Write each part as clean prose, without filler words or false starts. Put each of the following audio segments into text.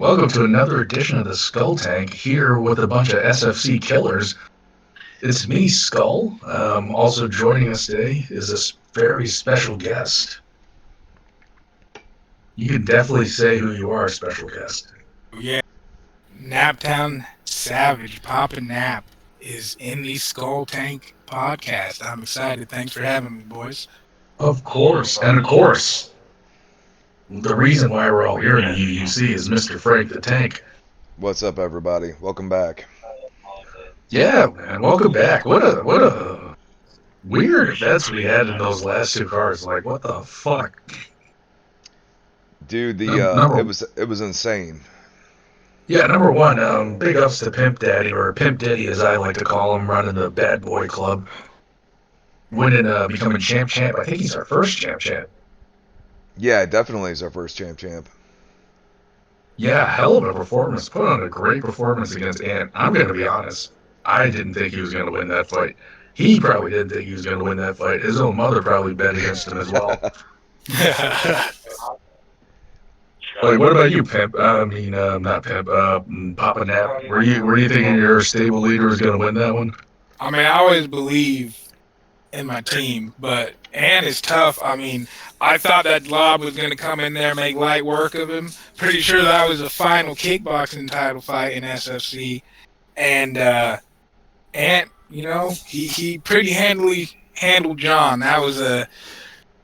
Welcome to another edition of the SkullTank, here with a bunch of SFC killers. It's me, Skull. Also joining us today is this very special guest. You can definitely say who you are, special guest. Yeah, Naptown Savage, Pap Nap, is in the SkullTank Podcast. I'm excited. Thanks for having me, boys. Of course, and of course, the reason why we're all here in the U.U.C. is Mr. Frank the Tank. What's up, everybody? Welcome back. Yeah, man, welcome back. What a weird events we had in those last two cards. Like, what the fuck? Dude, it was insane. Yeah, number one, big ups to Pimp Daddy, or Pimp Diddy as I like to call him, running the Bad Boy Club. Winning, becoming champ. I think he's our first champ. Yeah, definitely is our first champ. Yeah, hell of a performance. Put on a great performance against Ant. I'm going to be honest. I didn't think he was going to win that fight. He probably didn't think he was going to win that fight. His own mother probably bet against him as well. Like, what about you, Pimp? Not Pimp. Papa Nap. Were you thinking your stable leader was going to win that one? I mean, I always believe in my team, but Ant is tough. I mean, I thought that Lob was going to come in there and make light work of him. Pretty sure that was a final kickboxing title fight in SFC. And Ant, he pretty handily handled John. That was a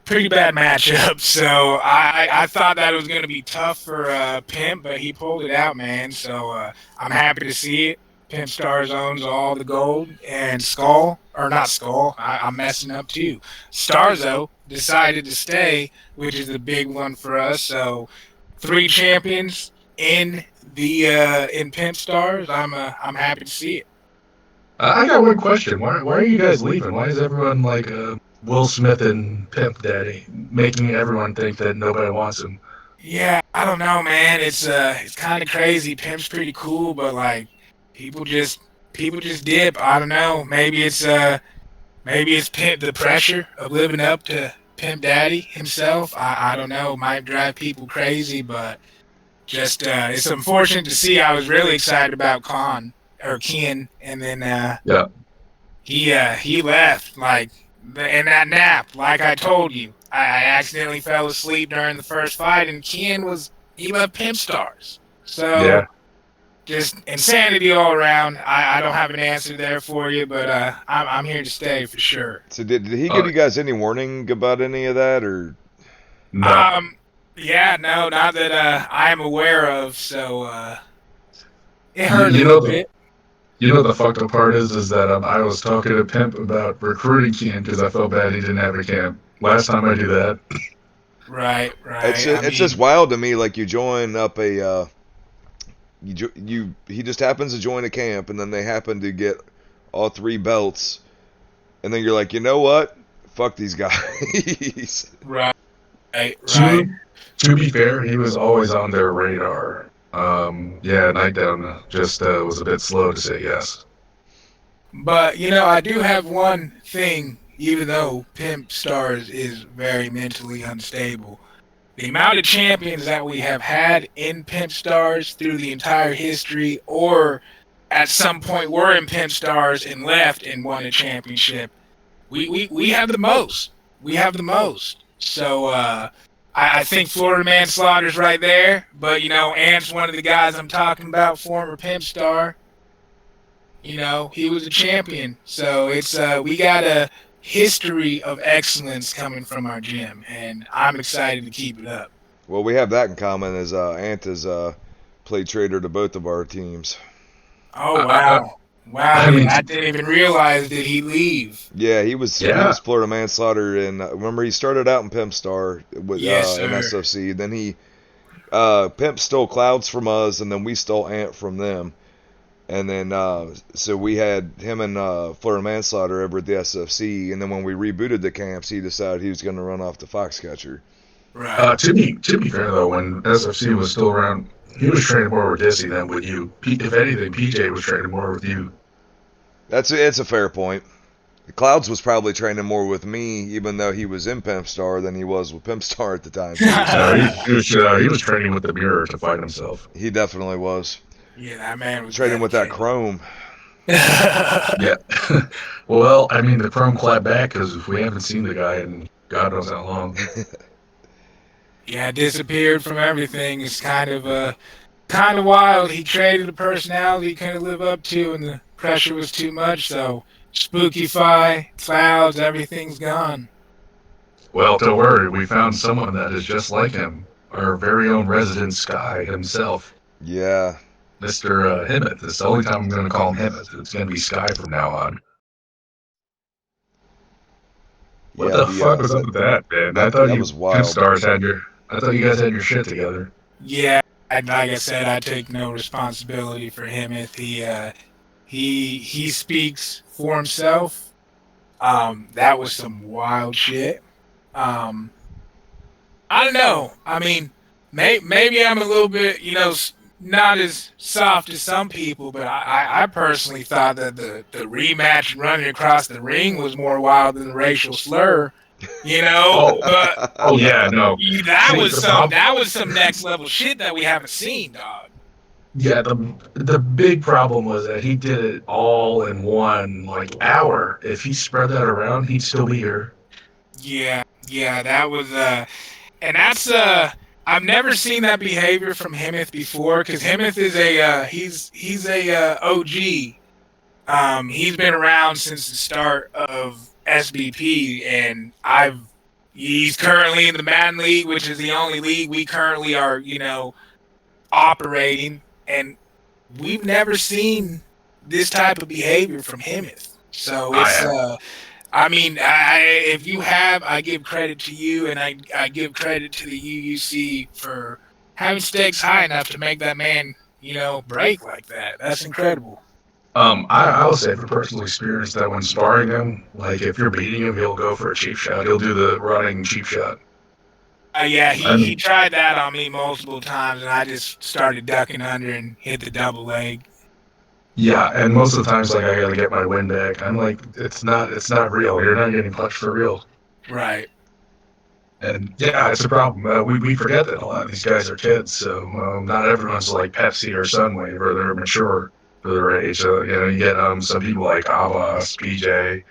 pretty bad matchup. So I thought that was going to be tough for Pimp, but he pulled it out, man. So I'm happy to see it. Pimp Stars owns all the gold, and I'm messing up too. Starzo decided to stay, which is a big one for us. So 3 champions in Pimp Stars. I'm happy to see it. I got one question. Why are you guys leaving? Why is everyone like Will Smith and Pimp Daddy, making everyone think that nobody wants him? Yeah, I don't know, man. It's kind of crazy. Pimp's pretty cool, but like people just dip. I don't know. Maybe it's Pimp, the pressure of living up to Pimp Daddy himself. I don't know. Might drive people crazy, but just it's unfortunate to see. I was really excited about Ken, and then he left like in that nap. Like I told you, I accidentally fell asleep during the first fight, and Ken he left Pimp Stars. So yeah. Just insanity all around. I don't have an answer there for you, but I'm here to stay for sure. So did he give you guys any warning about any of that, or? No. Yeah, no, not that I'm aware of. So it hurt a little bit. You know the fucked up part is that I was talking to Pimp about recruiting Ken because I felt bad he didn't have a camp. Last time I do that. Right. It's just wild to me. Like you join up a. He just happens to join a camp, and then they happen to get all 3 belts, and then you're like, you know what? Fuck these guys. Right. To be fair, he was always on their radar. Nightdown just was a bit slow to say yes. But I do have one thing. Even though Pimp Stars is very mentally unstable, the amount of champions that we have had in Pimp Stars through the entire history, or at some point were in Pimp Stars and left and won a championship, we have the most. We have the most. So I think Florida Manslaughter's right there, but Ant's one of the guys I'm talking about, former Pimp Star. He was a champion. So it's we got a history of excellence coming from our gym, and I'm excited to keep it up. Well, we have that in common, as Ant has played traitor to both of our teams. Oh wow! I didn't even realize that he'd leave. Yeah, he was Florida Manslaughter, and remember he started out in Pimp Star with in SFC. Then he Pimp stole Clouds from us, and then we stole Ant from them. And then, so we had him and Florida Manslaughter over at the SFC, and then when we rebooted the camps, he decided he was going to run off the Foxcatcher. Right. To be fair, though, when SFC was still around, he was training more with Dizzy than with you. If anything, PJ was training more with you. It's a fair point. Clouds was probably training more with me, even though he was in Pimp Star, than he was with Pimp Star at the time. Too, No, he was training with the mirror to fight himself. He definitely was. Yeah, that man was training with that dedicated. chrome. Yeah. Well, I mean, the chrome clapped back because we haven't seen the guy in God knows how long. Yeah, disappeared from everything. It's kind of wild. He created a personality he couldn't live up to, and the pressure was too much. So Spookify, Clouds, everything's gone. Well, don't worry, we found someone that is just like him. Our very own resident Sky himself. Yeah. Mr. Himmet. It's the only time I'm going to call him Himmet. It's going to be Sky from now on. What the fuck was up with that, man? I thought you Pimp Stars had I thought you guys had your shit together. Yeah, like I said, I take no responsibility for Himmet. He speaks for himself. That was some wild shit. I don't know. I mean, maybe I'm a little bit, not as soft as some people, but I personally thought that the rematch running across the ring was more wild than the racial slur. But yeah, no. That was some next level shit that we haven't seen, dog. Yeah, the big problem was that he did it all in one hour. If he spread that around, he'd still be here. Yeah, that was and that's I've never seen that behavior from Himmet before, because Himmet is he's a OG. He's been around since the start of SBP, and he's currently in the Madden League, which is the only league we currently are, operating, and we've never seen this type of behavior from Himmet. So it's if you have, I give credit to you, and I give credit to the U.U.C. for having stakes high enough to make that man, break like that. That's incredible. I will say from personal experience that when sparring him, if you're beating him, he'll go for a cheap shot. He'll do the running cheap shot. He tried that on me multiple times, and I just started ducking under and hit the double leg. Yeah, and most of the times, I gotta get my win back. I'm like, it's not real. You're not getting punched for real. Right. And yeah, it's a problem. We forget that a lot of these guys are kids, so not everyone's like Pepsi or Sunwave, or they're mature for their age. So you get some people like Abbas, PJ,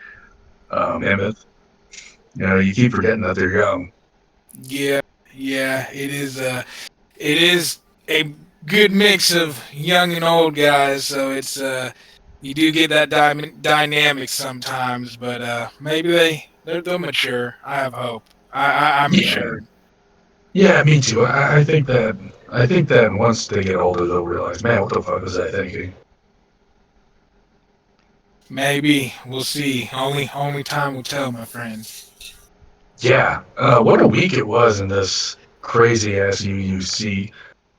Emmett. You keep forgetting that they're young. Yeah, it is a good mix of young and old guys, so it's you do get that dynamic sometimes, but maybe they'll mature. I have hope. I'm sure. Yeah, me too. I think that once they get older, they'll realize, man, what the fuck was I thinking? Maybe we'll see. Only time will tell, my friend. Yeah, what a week it was in this crazy ass U.U.C.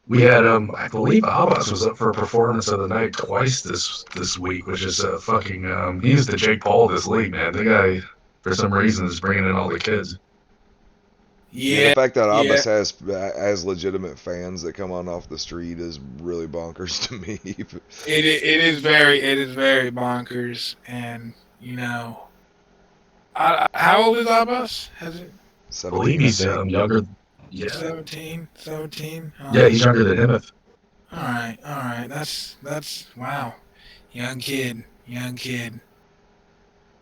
We had I believe Abbas was up for a performance of the night twice this week, which is fucking he's the Jake Paul of this league, man. The guy, for some reason, is bringing in all the kids. Yeah, the fact that Abbas has legitimate fans that come on off the street is really bonkers to me. It is very bonkers, and how old is Abbas? I believe he's younger. Yeah. 17. Yeah, he's younger than him. All right. That's wow. Young kid.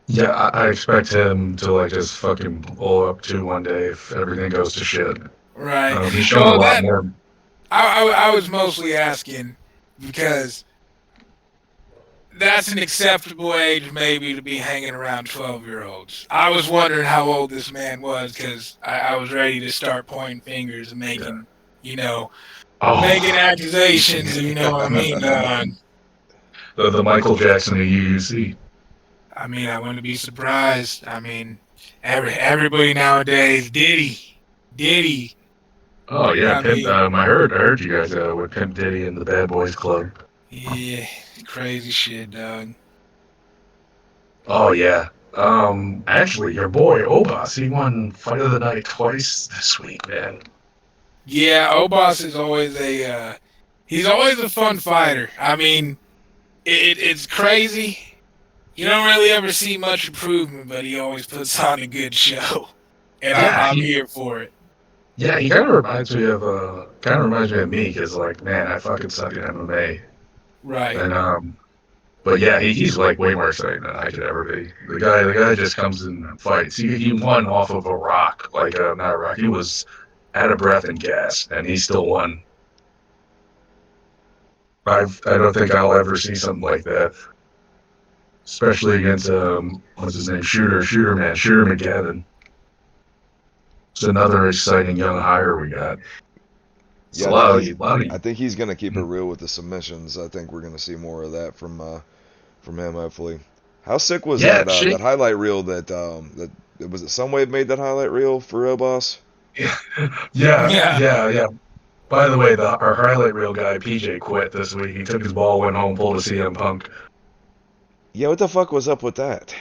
Yeah, I expect him to just fucking blow up too one day if everything goes to shit. Right. He's shown a lot more. I was mostly asking because that's an acceptable age maybe to be hanging around 12-year-olds. I was wondering how old this man was, because I was ready to start pointing fingers and making, making accusations, you know what I mean? The Michael Jackson of U.U.C. I mean, I wouldn't be surprised. I mean, everybody nowadays, Diddy. Oh yeah, Pimp. I heard you guys with Pimp Diddy and the Bad Boys Club. Yeah, crazy shit, dog. Oh yeah. Actually, your boy Obas, he won Fight of the Night twice this week, man. Yeah, Obas is always he's always a fun fighter. I mean, it's crazy. you don't really ever see much improvement, but he always puts on a good show, and Yeah, I'm here for it. Yeah, he kind of reminds me of me because like, man, I fucking suck at MMA, Right. and but yeah, he's like way more exciting than I could ever be. The guy just comes in and fights. He won off of a rock, like not a rock. He was out of breath and gas, and he still won. I don't think I'll ever see something like that, especially against what's his name, Shooter McGavin. It's another exciting young hire we got. It's Yeah, I think he's gonna keep it real with the submissions. I think we're gonna see more of that from him, hopefully. How sick was that highlight reel that was it Sunwave made that highlight reel for Real Boss? Yeah. By the way, our highlight reel guy PJ quit this week. He took his ball, went home, pulled a CM Punk. Yeah, what the fuck was up with that?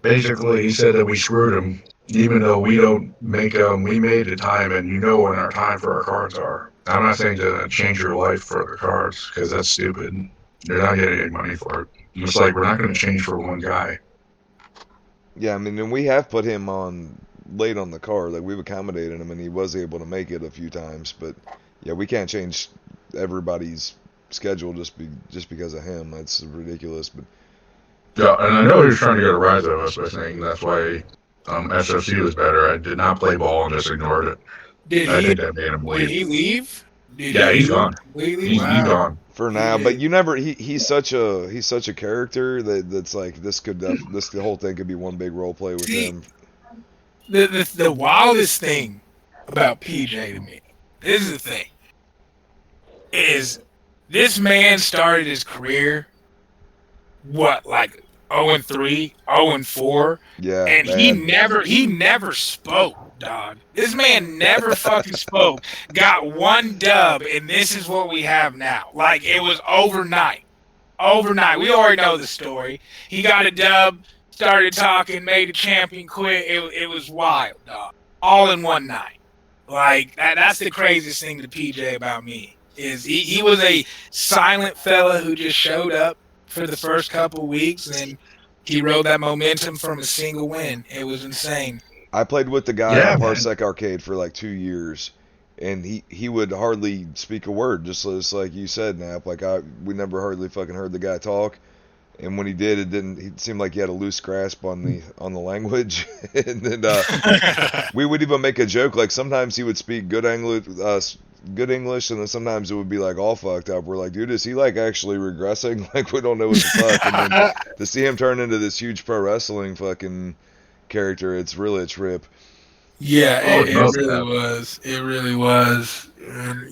Basically, he said that we screwed him, even though we don't make we made the time, and you know when our time for our cards are. I'm not saying to change your life for the cards because that's stupid. You're not getting any money for it. It's like we're not going to change for one guy. Yeah, I mean, and we have put him on late on the card. Like we've accommodated him, and he was able to make it a few times. But yeah, we can't change everybody's schedule just because of him. That's ridiculous. But yeah, and I know he was trying to get a rise out of us by saying that's why SFC was better. I did not play ball and just ignored it. I think that made him leave. Did he leave? He's gone. He's gone for now. But you never. He's such a character that's like the whole thing could be one big role play with him. The wildest thing about PJ to me, this is the thing, is this man started his career like 0-3, 0-4, yeah, and man. he never spoke, dog. This man never fucking spoke. Got one dub, and this is what we have now. Like it was overnight. We already know the story. He got a dub, started talking, made a champion, quit. It was wild, dog. All in one night. Like that's the craziest thing to PJ about me is he was a silent fella who just showed up for the first couple weeks, and he rode that momentum from a single win. It was insane. I played with the guy at Parsec Arcade for like 2 years, and he would hardly speak a word, just like you said, Nap. Like we never hardly fucking heard the guy talk, and when he did, it seemed like he had a loose grasp on the language. And then we would even make a joke, like sometimes he would speak good English, and then sometimes it would be like all fucked up. We're like, dude, is he like actually regressing? Like we don't know what the fuck. And then to see him turn into this huge pro wrestling fucking character, it's really a trip. Yeah, it really was. It really was. And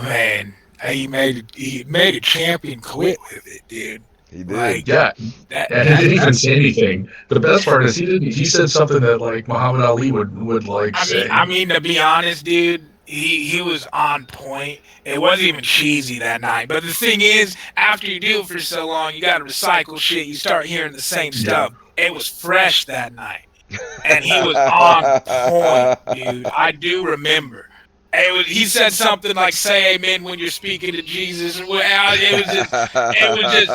man, he made a champion quit with it, dude. He did. Like, yeah, and he didn't even say anything. The best part is he said something that like Muhammad Ali would like say. I mean, to be honest, dude, he was on point. It wasn't even cheesy that night. But the thing is, after you do it for so long, you got to recycle shit. You start hearing the same stuff. It was fresh that night, and he was on point, dude. I do remember. He said something like "Say Amen" when you're speaking to Jesus. It was just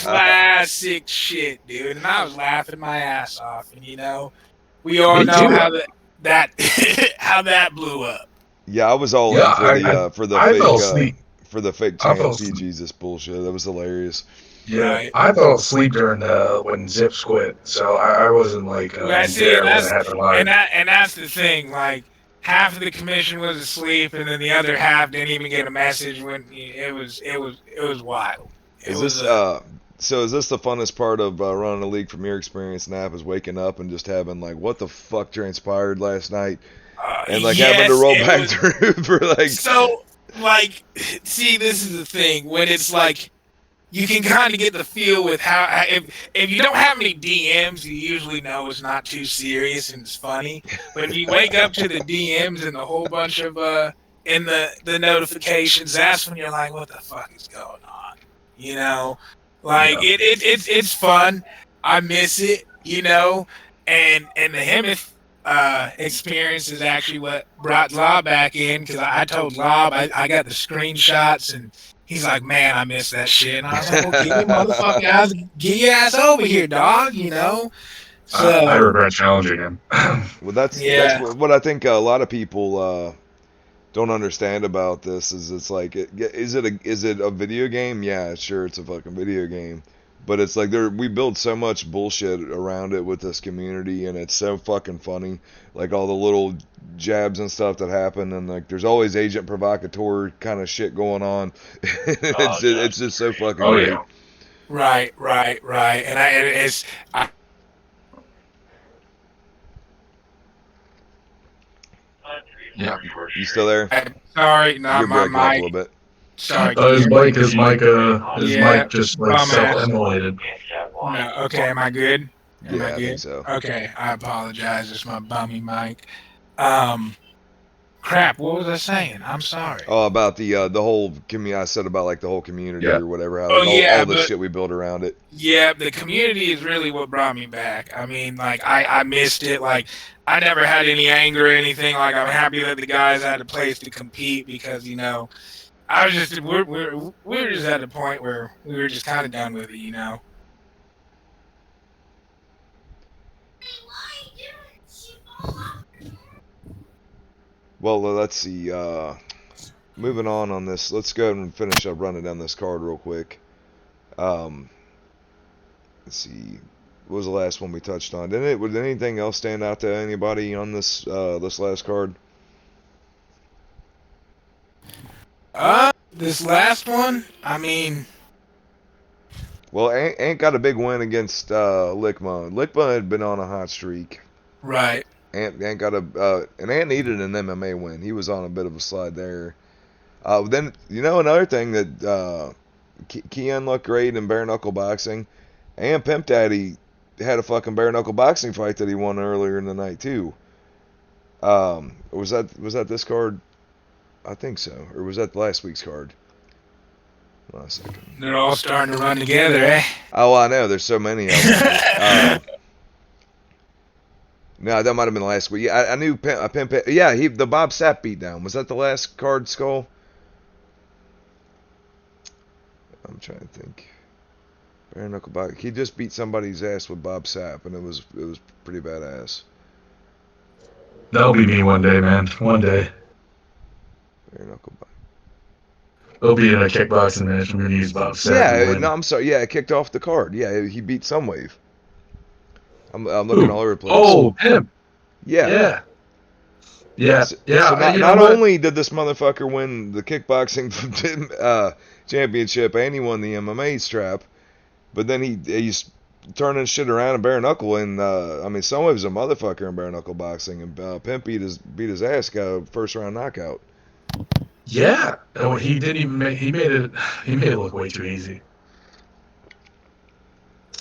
classic shit, dude. And I was laughing my ass off. And we all know how that blew up. Yeah, I was all in for the fake TNT Jesus bullshit. That was hilarious. Yeah, right. I fell asleep during when Zips quit, so I wasn't like there when it happened live. And that's the thing, like. Half of the commission was asleep, and then the other half didn't even get a message. When it was wild. Is this the funnest part of running a league from your experience, Nap? Is waking up and just having like, what the fuck transpired last night, and like having to roll back through for like. So like, see, this is the thing when it's like. You can kind of get the feel with how if you don't have any DMs, you usually know it's not too serious and it's funny. But if you wake up to the DMs and a whole bunch of in the notifications, that's when you're like, what the fuck is going on? It's fun. I miss it, and the Hemeth, experience is actually what brought Lob back in, because I told Lob I got the screenshots, and he's like, man, I miss that shit. And I was like, well, get your motherfucking ass, get your ass over here, dog, you know? I So, regret challenging him. Well, that's yeah. what I think a lot of people don't understand about this is it's like is it a video game? Yeah, sure, it's a fucking video game, but it's like we build so much bullshit around it with this community, and it's so fucking funny, like all the little jabs and stuff that happen, and like there's always agent provocateur kind of shit going on. It's just so fucking great. Yeah. Right. And Yeah. You still there? sorry, not You're my breaking up a mic. little bit. Sorry. His mic Yeah. just like Dumbass. self-immolated. No, okay, am I good? Am Yeah, I I good? think so. Okay, I apologize. It's my bummy mic. Crap. What was I saying? I'm sorry. Oh, about the whole community. I said about like the whole community Yeah. or whatever. How, Oh, like, yeah, all the but- shit we build around it. Yeah, the community is really what brought me back. I mean, like I missed it. Like I never had any anger or anything. Like I'm happy that the guys had a place to compete, because I was just we're just at a point where we were just kind of done with it. Well, let's see. Moving on this. Let's go ahead and finish up running down this card real quick. Let's see. What was the last one we touched on? Did anything else stand out to anybody on this last card? This last one, I mean, Well, Ant got a big win against Lickma. Lickma had been on a hot streak. right. Ant got and Ant needed an MMA win. He was on a bit of a slide there. Then another thing that Keon looked great in bare knuckle boxing, and Pimp Daddy had a fucking bare knuckle boxing fight that he won earlier in the night too. Was that this card? I think so. Or was that last week's card? Hold on a second. They're all starting to run together, eh? Oh, I know. There's so many of them. No, that might have been last week. Yeah, I knew Pimp. Yeah, the Bob Sapp beatdown. Was that the last card, Skull? I'm trying to think. Bare knuckle box. He just beat somebody's ass with Bob Sapp, and it was pretty badass. That'll be me one day, man. One day. Bare knuckle box. It'll be in a kickboxing match. I'm gonna use Bob Sapp. Yeah, no, I'm sorry. Yeah, it kicked off the card. Yeah, he beat Sunwave. I'm looking all over the place. Oh, Pimp. Yeah. Yeah. So Yeah. not only did this motherfucker win the kickboxing championship and he won the MMA strap, but then he's turning shit around in bare knuckle. And I mean, Sunwave's a motherfucker in bare knuckle boxing, and Pimp beat his ass, got a first round knockout. Yeah. Oh, he didn't even make. He made it look way too easy.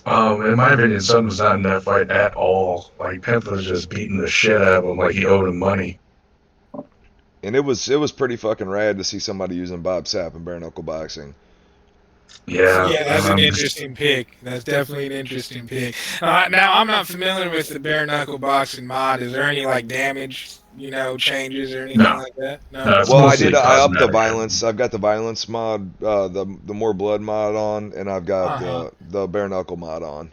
In my opinion, Sun was not in that fight at all. Like Pimp was just beating the shit out of him like he owed him money. And it was pretty fucking rad to see somebody using Bob Sapp in bare knuckle boxing. Yeah. Yeah, that's an interesting pick. That's definitely an interesting pick. Now, I'm not familiar with the bare knuckle boxing mod. Is there any like damage, changes or anything like that? No. Well, I upped the violence. I've got the violence mod, the more blood mod on, and I've got the bare knuckle mod on.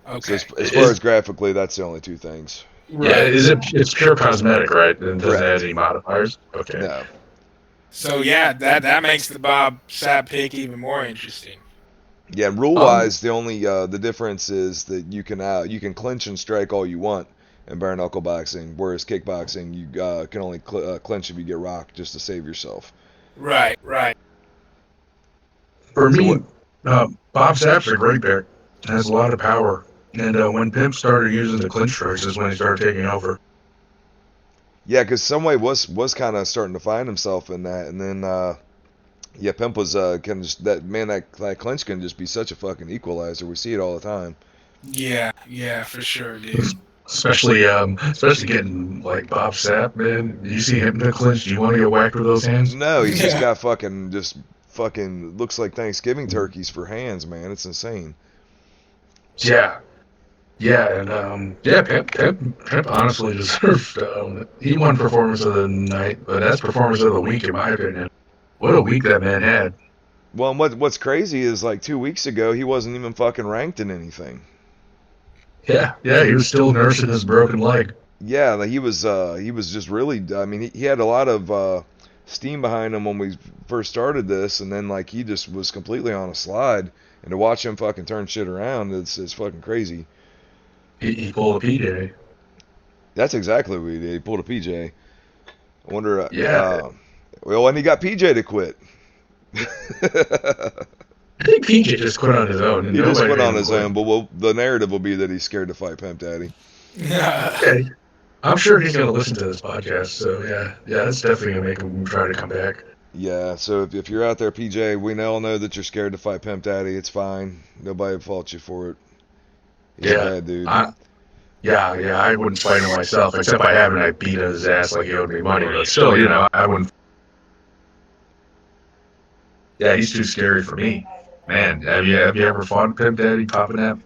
Okay. So as far as graphically, that's the only two things. Yeah, it's pure cosmetic, right? It doesn't have any modifiers. Okay. No. So yeah, that makes the Bob Sapp pick even more interesting. Yeah, rule wise, the only the difference is that you can clinch and strike all you want in bare knuckle boxing, whereas kickboxing you can only clinch if you get rocked just to save yourself. Right. For me, Bob Sapp's a great pick. Has a lot of power, and when Pimp started using the clinch strikes is when he started taking over. Yeah, because Sunway was kind of starting to find himself in that, and then Pimp was that clinch can just be such a fucking equalizer. We see it all the time. Yeah, for sure, dude. Especially getting like Bob Sapp, man. You see him in the clinch, do you want to get whacked with those hands? No, he's just got fucking looks like Thanksgiving turkeys for hands, man. It's insane. Yeah. Yeah, and Pimp honestly deserved. He won performance of the night, but that's performance of the week in my opinion. What a week that man had. Well, and what's crazy is like 2 weeks ago he wasn't even fucking ranked in anything. Yeah, he was still nursing his broken leg. Yeah, like he was just really. I mean, he had a lot of steam behind him when we first started this, and then like he just was completely on a slide. And to watch him fucking turn shit around, it's fucking crazy. He pulled a PJ. That's exactly what he did. He pulled a PJ. I wonder. Yeah. Well, and he got PJ to quit. I think PJ just quit on his own. He just quit on his own, but the narrative will be that he's scared to fight Pimp Daddy. Okay. I'm sure he's going to listen to this podcast, so yeah, that's definitely going to make him try to come back. Yeah, so if you're out there, PJ, we all know that you're scared to fight Pimp Daddy. It's fine. Nobody will fault you for it. He's a bad dude. I wouldn't fight him myself, except I haven't. I beat his ass like he owed me money, but still, I wouldn't. Yeah, he's too scary for me. Man, have you ever fought Pimp Daddy, Pap Nap?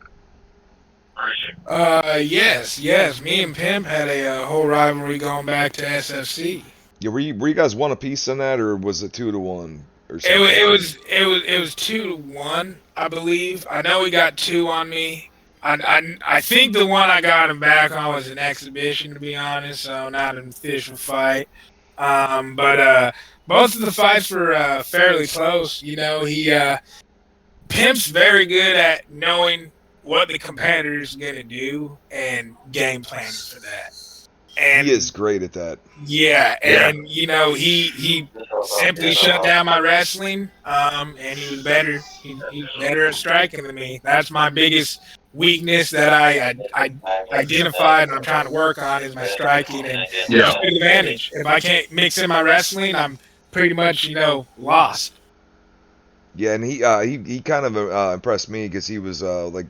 Yes. Me and Pimp had a whole rivalry going back to SFC. Yeah, were you guys one apiece in that, or was it 2-1 or something? It was 2-1, I believe. I know he got 2 on me. I think the one I got him back on was an exhibition, to be honest, so not an official fight. But both of the fights were fairly close. Pimp's very good at knowing what the competitor's gonna do and game planning for that. And he is great at that. Yeah, and he simply shut down my wrestling, and he was better. He's better at striking than me. That's my biggest weakness that I identified and I'm trying to work on is my striking and advantage. If I can't mix in my wrestling, I'm pretty much lost. Yeah, and he kind of impressed me because he was like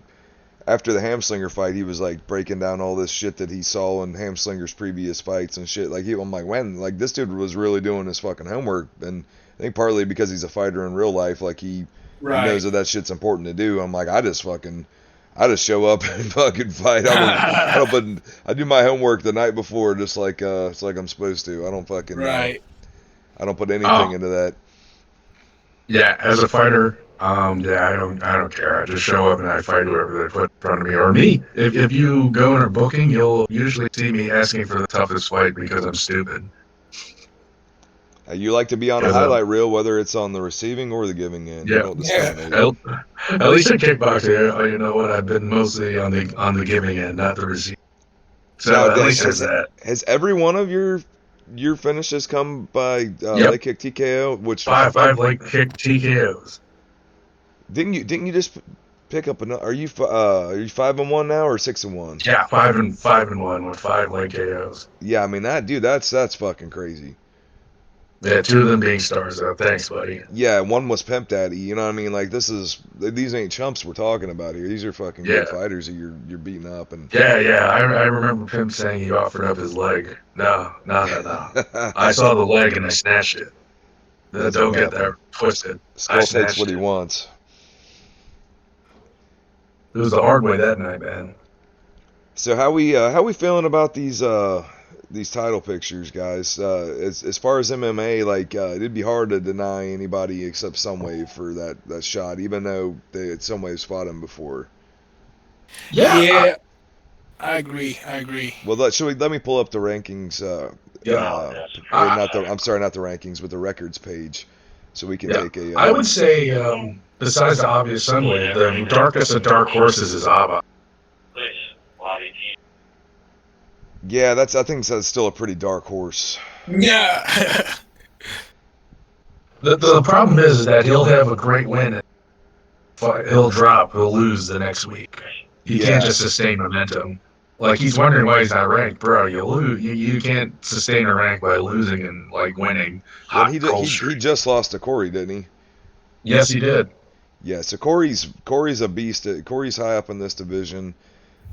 after the Hamslinger fight, he was like breaking down all this shit that he saw in Hamslinger's previous fights and shit. Like I'm like, man, like this dude was really doing his fucking homework, and I think partly because he's a fighter in real life, like he knows that shit's important to do. I'm like, I just show up and fucking fight. I do my homework the night before, just like it's like I'm supposed to. I don't fucking I don't put anything into that. Yeah, as a fighter, I don't care. I just show up and I fight whoever they put in front of me or me. If you go in a booking, you'll usually see me asking for the toughest fight because I'm stupid. You like to be on a highlight reel, whether it's on the receiving or the giving end. Yeah. At least in kickboxing, you know what? I've been mostly on the giving end, not the receiving. So now, at least there's that. Has every one of your finishes come by leg kick TKO? Which five leg kick TKOs. Didn't you just pick up another? Are you 5-1 now or 6-1? Yeah, 5-1 with 5 leg KOs. Yeah, I mean that's fucking crazy. Yeah, 2 of them being stars though. Thanks, buddy. Yeah, one was Pimp Daddy. You know what I mean? Like these ain't chumps we're talking about here. These are fucking good fighters that you're beating up and. Yeah. I remember Pimp saying he offered up his leg. No. I saw the leg and I snatched it. Don't get that twisted. Skull takes what he wants. It was the hard way that night, man. So how we feeling about these title pictures, guys? As far as MMA, like it'd be hard to deny anybody except Sunwave for that shot, even though Sunwave's fought him before. Yeah. I agree. Well, let me pull up the rankings. Not the rankings, but the records page, so we can take a. I would say, besides the obvious Sunwave, the darkest of dark horses is Abba. Yeah, I think that's still a pretty dark horse. Yeah. The problem is that he'll have a great win. He'll lose the next week. He can't just sustain momentum. Like he's wondering why he's not ranked, bro. You can't sustain a rank by losing and like winning. He just lost to Corey, didn't he? Yes, he did. Yeah, so Corey's a beast. Corey's high up in this division.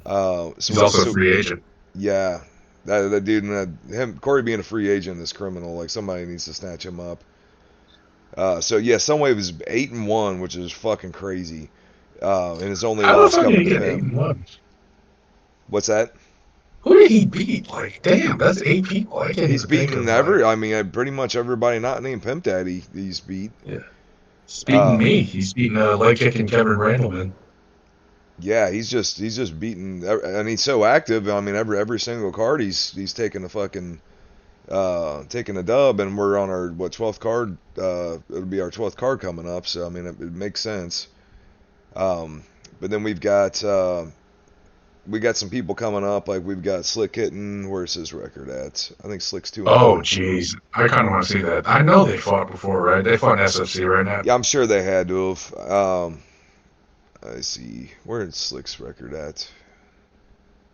He's also a free agent. Yeah, that dude, Corey being a free agent is criminal. Like somebody needs to snatch him up. So yeah, Sunwave is 8-1, which is fucking crazy. And his only loss coming to him. What's that? Who did he beat? Like, damn, that's 8 people. I can't He's even think beaten of, like... I mean, pretty much everybody not named Pimp Daddy he's beat. Yeah. He's beating me. He's beating leg kicking Kevin Randleman. Yeah, he's just beating, and he's so active. I mean, every single card he's taking a fucking taking a dub, and we're on our 12th card. It'll be our 12th card coming up. So I mean, it makes sense. But then we got some people coming up. Like we've got Slick Kitten. Where's his record at? I think Slick's 2-0. Oh, jeez. I kind of want to see that. I know they fought before, right? They fought in SFC right now. Yeah, I'm sure they had to have. I see. Where's Slick's record at?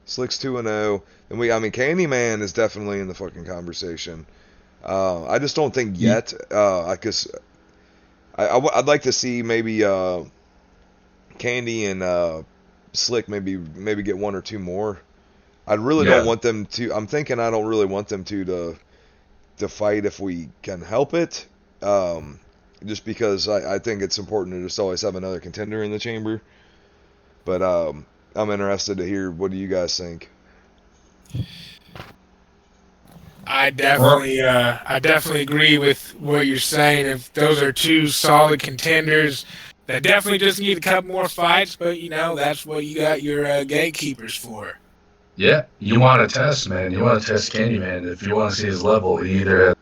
Slick's 2-0. And Candyman is definitely in the fucking conversation. I just don't think yet. Because I'd like to see maybe Candy and Slick maybe get 1 or 2 more. I really don't want them to. I'm thinking I don't really want them to fight if we can help it. Just because I think it's important to just always have another contender in the chamber. But I'm interested to hear, what do you guys think? I definitely agree with what you're saying. If those are 2 solid contenders that definitely just need a couple more fights, but that's what you got your gatekeepers for. Yeah, you want to test, man. You want to test Candyman. If you want to see his level, he either...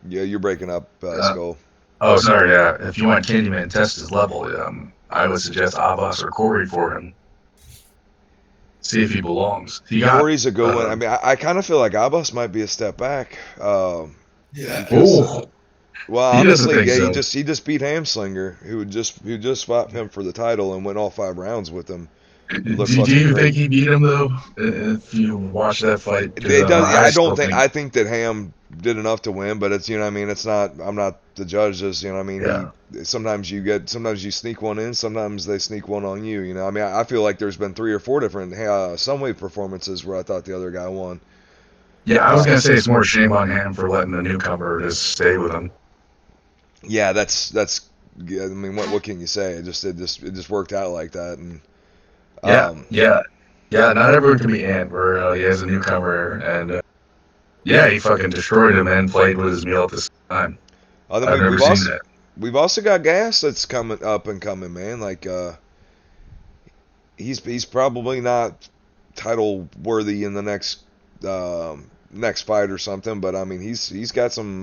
Yeah, you're breaking up, Skull. Oh, sorry, yeah. If you want Candyman to test his level, I would suggest Abbas or Corey for him. See if he belongs. Corey's a good one. I mean, I kind of feel like Abbas might be a step back. Yeah. Because, well, honestly, so. he just beat Hamslinger, who just fought him for the title and went all 5 rounds with him. Do you think he beat him though? If you watch that fight, I think that Ham did enough to win, but it's it's not. I'm not the judge. Just sometimes you sneak one in, sometimes they sneak one on you. I feel like there's been 3 or 4 different Sunwave performances where I thought the other guy won. Yeah, I was gonna say it's more shame on Ham for letting the newcomer just stay with him. Yeah, that's. I mean, what can you say? It just worked out like that, and. Yeah. Not everyone can be Ant, where he has a newcomer, and he fucking destroyed him and played with his meal at the same time. I've never seen that. We've also got Gas that's coming up and coming, man. Like he's probably not title worthy in the next fight or something, but I mean he's got some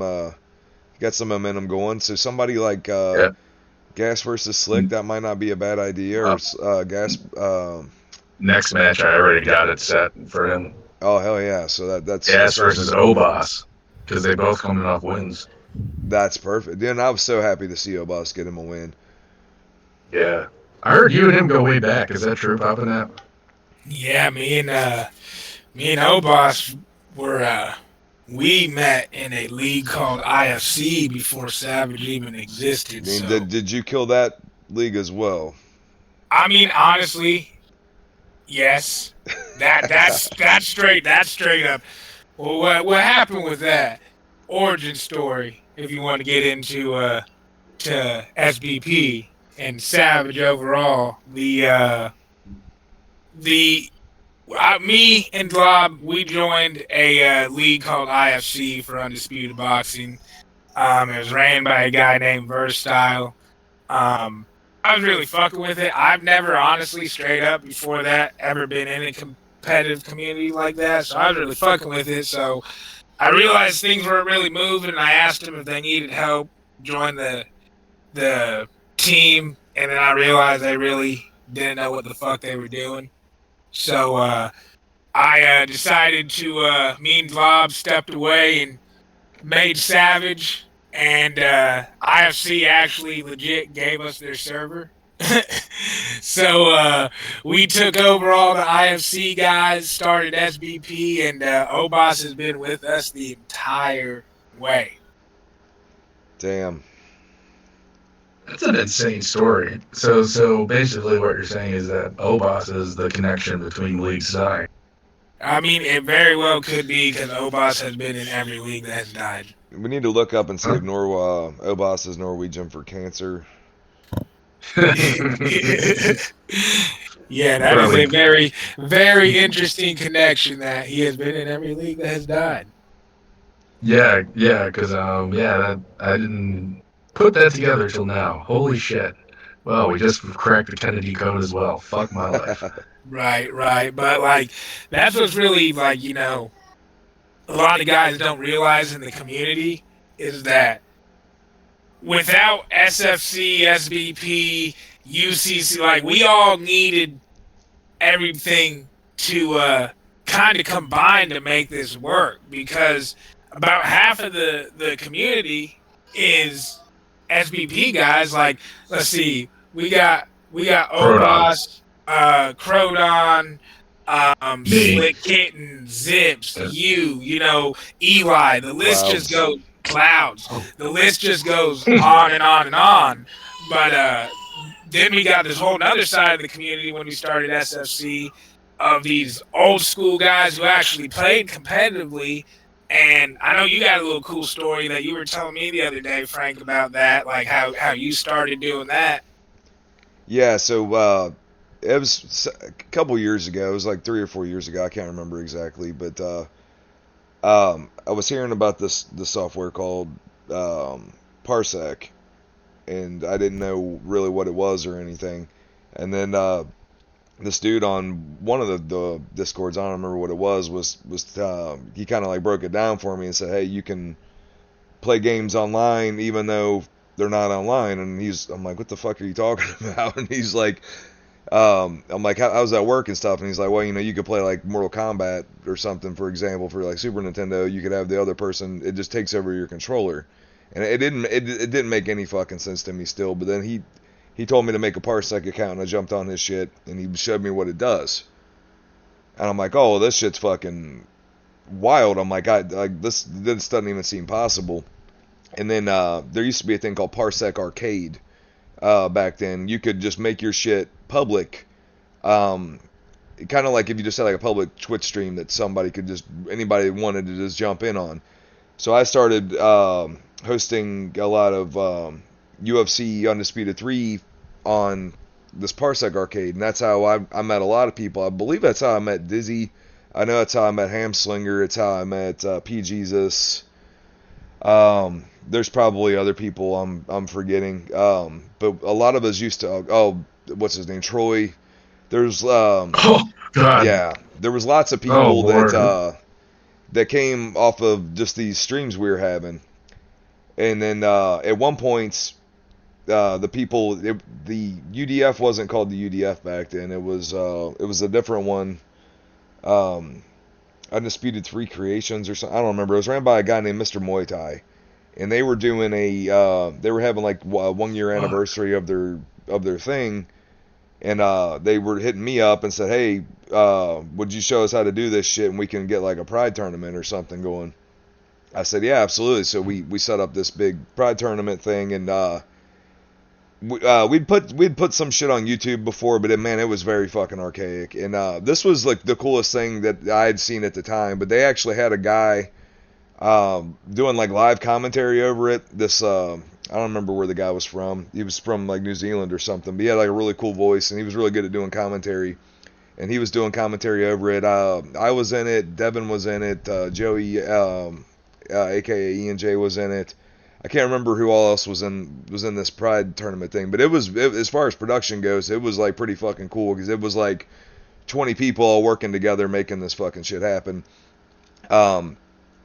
momentum going. So somebody like Gas versus Slick, that might not be a bad idea. Or Gas. Next match, I already got it set for him. Oh hell yeah! So that's Gas versus Obas, because they both coming off wins. That's perfect. Then I was so happy to see Obas get him a win. Yeah, I heard you and him go way back. Is that true, Pap Nap? Yeah, me and Obas were. We met in a league called IFC before Savage even existed. Did you kill that league as well? I mean, honestly, yes. That's straight up. Well, what happened with that origin story? If you want to get into to SBP and Savage overall, me and Glob, we joined a league called IFC for Undisputed Boxing. It was ran by a guy named Versatile. I was really fucking with it. I've never, honestly, straight up before that, ever been in a competitive community like that, so I was really fucking with it. So I realized things weren't really moving, and I asked them if they needed help, join the team, and then I realized they really didn't know what the fuck they were doing. So I decided to, me and Glob stepped away and made Savage, and IFC actually legit gave us their server. So we took over all the IFC guys, started SBP, and Obas has been with us the entire way. Damn. That's an insane story. So basically what you're saying is that Obas is the connection between leagues dying. I mean, it very well could be, because Obas has been in every league that has died. We need to look up and see if Obas is Norwegian for cancer. Yeah, that is a very, very interesting connection that he has been in every league that has died. Yeah, because I didn't put that together till now. Holy shit! Well, we just cracked the Kennedy code as well. Fuck my life. Right, right. But like, that's what's really like, a lot of guys don't realize in the community is that without SFC, SBP, UCC, like we all needed everything to kind of combine to make this work because about half of the community is SBP guys. Like, let's see, we got Crodon. Obas, Crodon, Me. Slick Kitten, Zips, Eli. The list just Clouds. goes Clouds. Oh. The list just goes on and on and on. But then we got this whole other side of the community when we started SFC of these old school guys who actually played competitively. And I know you got a little cool story that you were telling me the other day, Frank, about that, like how you started doing that. Yeah, so it was a couple years ago. It was like 3 or 4 years ago. I can't remember exactly, but I was hearing about this software called Parsec, and I didn't know really what it was or anything. And then this dude on one of the discords, I don't remember what it was he kind of like broke it down for me and said, hey, you can play games online even though they're not online. And I'm like, what the fuck are you talking about? And he's like, I'm like, how's that work and stuff? And he's like, well, you could play like Mortal Kombat or something, for example, for like Super Nintendo. You could have the other person, it just takes over your controller. And it didn't make any fucking sense to me still. But then he told me to make a Parsec account, and I jumped on his shit, and he showed me what it does. And I'm like, oh, well, this shit's fucking wild. I'm like, this doesn't even seem possible. And then there used to be a thing called Parsec Arcade back then. You could just make your shit public. Kind of like if you just had like a public Twitch stream that anybody wanted to just jump in on. So I started hosting a lot of U.U.C. Undisputed 3 on this Parsec Arcade, and that's how I met a lot of people. I believe that's how I met Dizzy. I know that's how I met Hamslinger. It's how I met P. Jesus. There's probably other people I'm forgetting. But a lot of us used to. What's his name? Troy. There's Oh God. yeah. There was lots of people that came off of just these streams we were having, and then at one point. The UDF wasn't called the UDF back then. It was a different one. Undisputed 3 Creations or something. I don't remember. It was ran by a guy named Mr. Muay Thai, and they were doing they were having like a 1 year anniversary of their thing, and they were hitting me up and said, hey, would you show us how to do this shit and we can get like a pride tournament or something going? I said, yeah, absolutely. So we set up this big pride tournament thing, and we'd put some shit on YouTube before, but it was very fucking archaic. And this was like the coolest thing that I had seen at the time. But they actually had a guy doing like live commentary over it. I don't remember where the guy was from. He was from like New Zealand or something. But he had like a really cool voice, and he was really good at doing commentary. And he was doing commentary over it. I was in it. Devin was in it. Joey, aka Ian J, was in it. I can't remember who all else was in this Pride tournament thing, but as far as production goes, it was like pretty fucking cool because it was like 20 people all working together making this fucking shit happen. And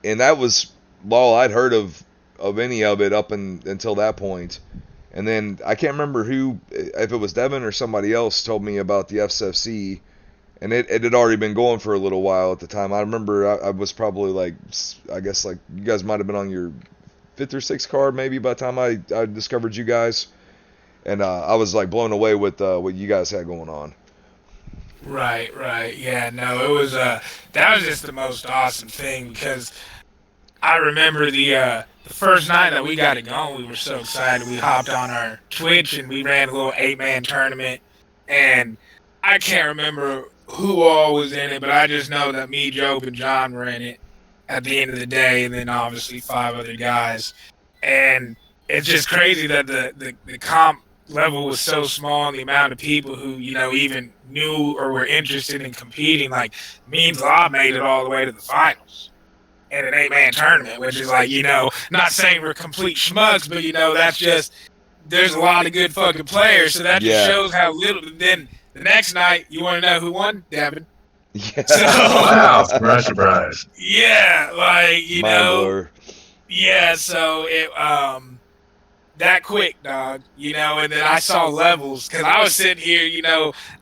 that was all I'd heard of any of it until that point. And then I can't remember if it was Devin or somebody else told me about the FCFC, and it had already been going for a little while at the time. I remember I was probably like, I guess like you guys might have been on your 5th or 6th card maybe by the time I discovered you guys, and I was like blown away with what you guys had going on. Right, yeah, no, it was that was just the most awesome thing because I remember the first night that we got it going, we were so excited. We hopped on our Twitch and we ran a little 8-man tournament, and I can't remember who all was in it, but I just know that me, Job, and John were in it at the end of the day, and then obviously 5 other guys. And it's just crazy that the comp level was so small, and the amount of people who, even knew or were interested in competing, like me and Law made it all the way to the finals in an 8-man tournament, which is like, not saying we're complete schmucks, but that's just, there's a lot of good fucking players, so that just shows how little. Then the next night, you want to know who won, Devin? Yeah. So, wow, surprise. Yeah, like, Mind blower. Yeah, so it that quick, dog, and then I saw levels, because I was sitting here,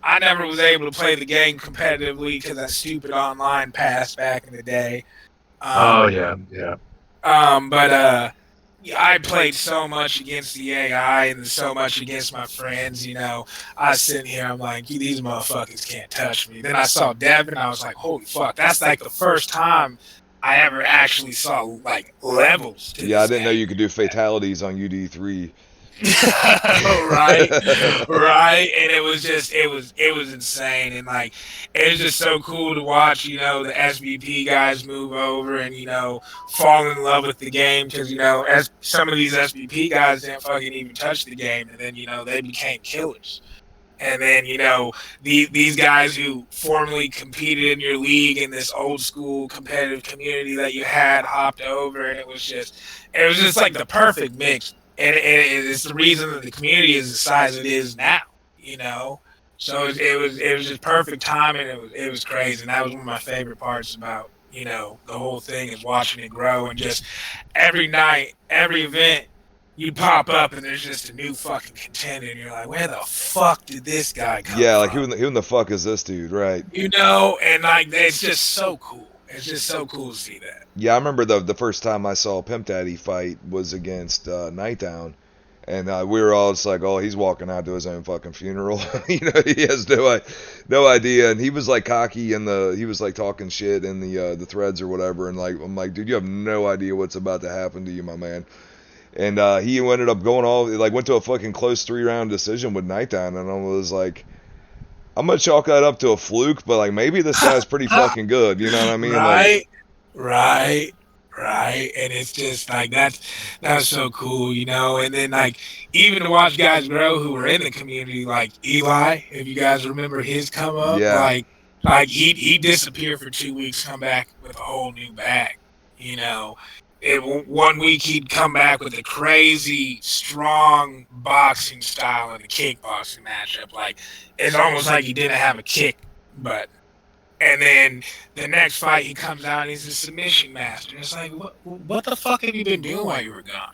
I never was able to play the game competitively because that stupid online pass back in the day. Yeah. But I played so much against the AI and so much against my friends, I was sitting here, I'm like, these motherfuckers can't touch me. Then I saw Devin, I was like, holy fuck, that's like the first time I ever actually saw like levels to I didn't know you could do fatalities on UD3. right, and it was insane, and like it was just so cool to watch, the SVP guys move over and fall in love with the game, because as some of these SVP guys didn't fucking even touch the game, and then they became killers. And then, these guys who formerly competed in your league in this old school competitive community that you had hopped over, and it was just like the perfect mix. And it's the reason that the community is the size it is now, So it was just perfect timing. It was crazy. And that was one of my favorite parts about, the whole thing, is watching it grow. And just every night, every event, you pop up and there's just a new fucking contender, and you're like, where the fuck did this guy come from? Yeah, like who in the fuck is this dude, right? And like it's just so cool. It's just so cool to see that. Yeah, I remember the first time I saw Pimp Daddy fight was against Nightdown, and we were all just like, oh, he's walking out to his own fucking funeral. He has no idea, and he was like cocky, and he was like talking shit in the threads or whatever, and like I'm like, dude, you have no idea what's about to happen to you, my man. And he ended up went to a fucking close 3-round decision with Nightdown, and I was like, I'm gonna chalk that up to a fluke, but like maybe this guy's pretty fucking good, you know what I mean? Right. And it's just like that's so cool, And then like even to watch guys grow who were in the community, like Eli, if you guys remember his come up, like he disappeared for 2 weeks, come back with a whole new bag, 1 week he'd come back with a crazy strong boxing style in a kickboxing matchup. Like it's almost like he didn't have a kick button. And then the next fight he comes out and he's a submission master. It's like, what the fuck have you been doing while you were gone?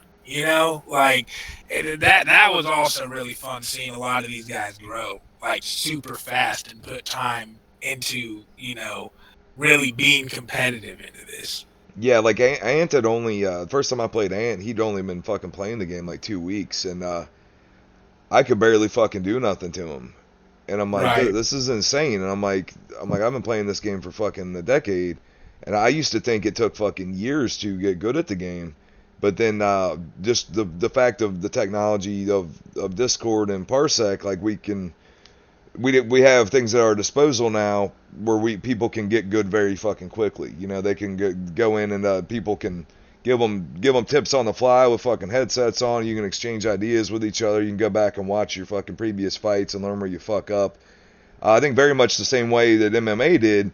Like that was also really fun, seeing a lot of these guys grow like super fast and put time into, really being competitive into this. Yeah, like Ant had only first time I played Ant, he'd only been fucking playing the game like 2 weeks, and I could barely fucking do nothing to him. And I'm like, dude, this is insane. And I'm like, I've been playing this game for fucking a decade, and I used to think it took fucking years to get good at the game. But then just the fact of the technology of Discord and Parsec, like we have things at our disposal now where people can get good very fucking quickly. They can go in and people can give them tips on the fly with fucking headsets on. You can exchange ideas with each other. You can go back and watch your fucking previous fights and learn where you fuck up. I think very much the same way that MMA did,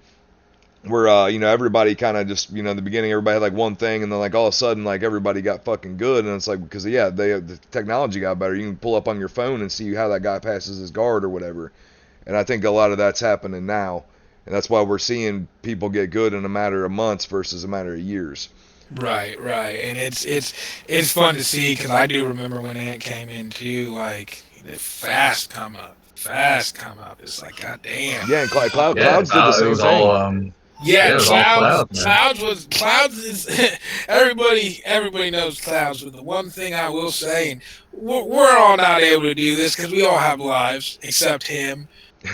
where everybody kind of just in the beginning everybody had like one thing, and then like all of a sudden like everybody got fucking good, and it's like because the technology got better. You can pull up on your phone and see how that guy passes his guard or whatever. And I think a lot of that's happening now, and that's why we're seeing people get good in a matter of months versus a matter of years. Right, and it's fun to see, because I do remember when Ant came in too, like the fast come up. It's like, goddamn. Yeah, and Clouds did the same thing. Clouds is everybody knows Clouds, but the one thing I will say, and we're all not able to do this because we all have lives except him.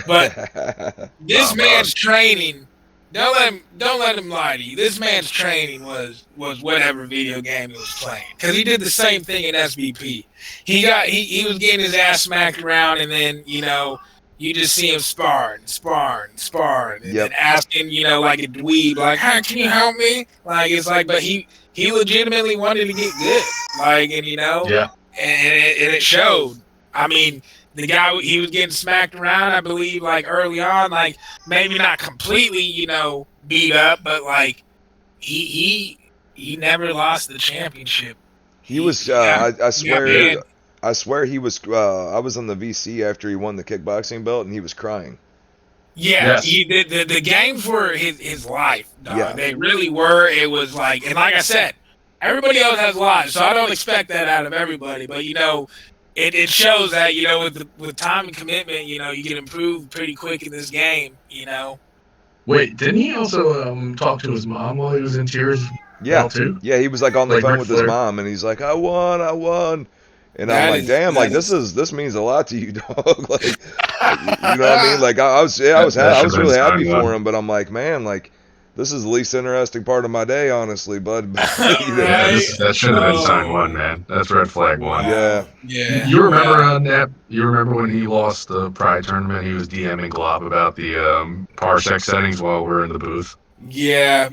But this man's training, don't let him lie to you. This man's training was whatever video game he was playing, because he did the same thing in SVP. He was getting his ass smacked around, and then you just see him sparring, and then asking like a dweeb, like, "Hey, can you help me?" Like it's like, but he legitimately wanted to get good, like, and and it showed. I mean, the guy, he was getting smacked around, I believe, like early on, like maybe not completely, beat up, but like he never lost the championship. He was. He got banned. I swear he was. I was on the VC after he won the kickboxing belt, and he was crying. Yeah, Yes. the games were his life, dog. Yeah. They really were. It was like, and like I said, everybody else has lives, so I don't expect that out of everybody. But it shows that with time and commitment, you can improve pretty quick in this game. Wait, didn't he also talk to his mom while he was in tears? Yeah, too? yeah. He was like on the Like phone Ric with his Flair? mom, and he's like, "I won." And That I'm like, is- "Damn, that like is- this means a lot to you, dog." Like, you know what I mean? Like, I was That should've really been happy signed for on. him, but I'm like, man, like, this is the least interesting part of my day, honestly, bud. Yeah, that should have been sign Oh. one, man. That's red flag one. Yeah. Yeah. You remember Nap? You remember when he lost the Pride tournament? He was DMing Glob about the parsec settings while we're in the booth. Yeah.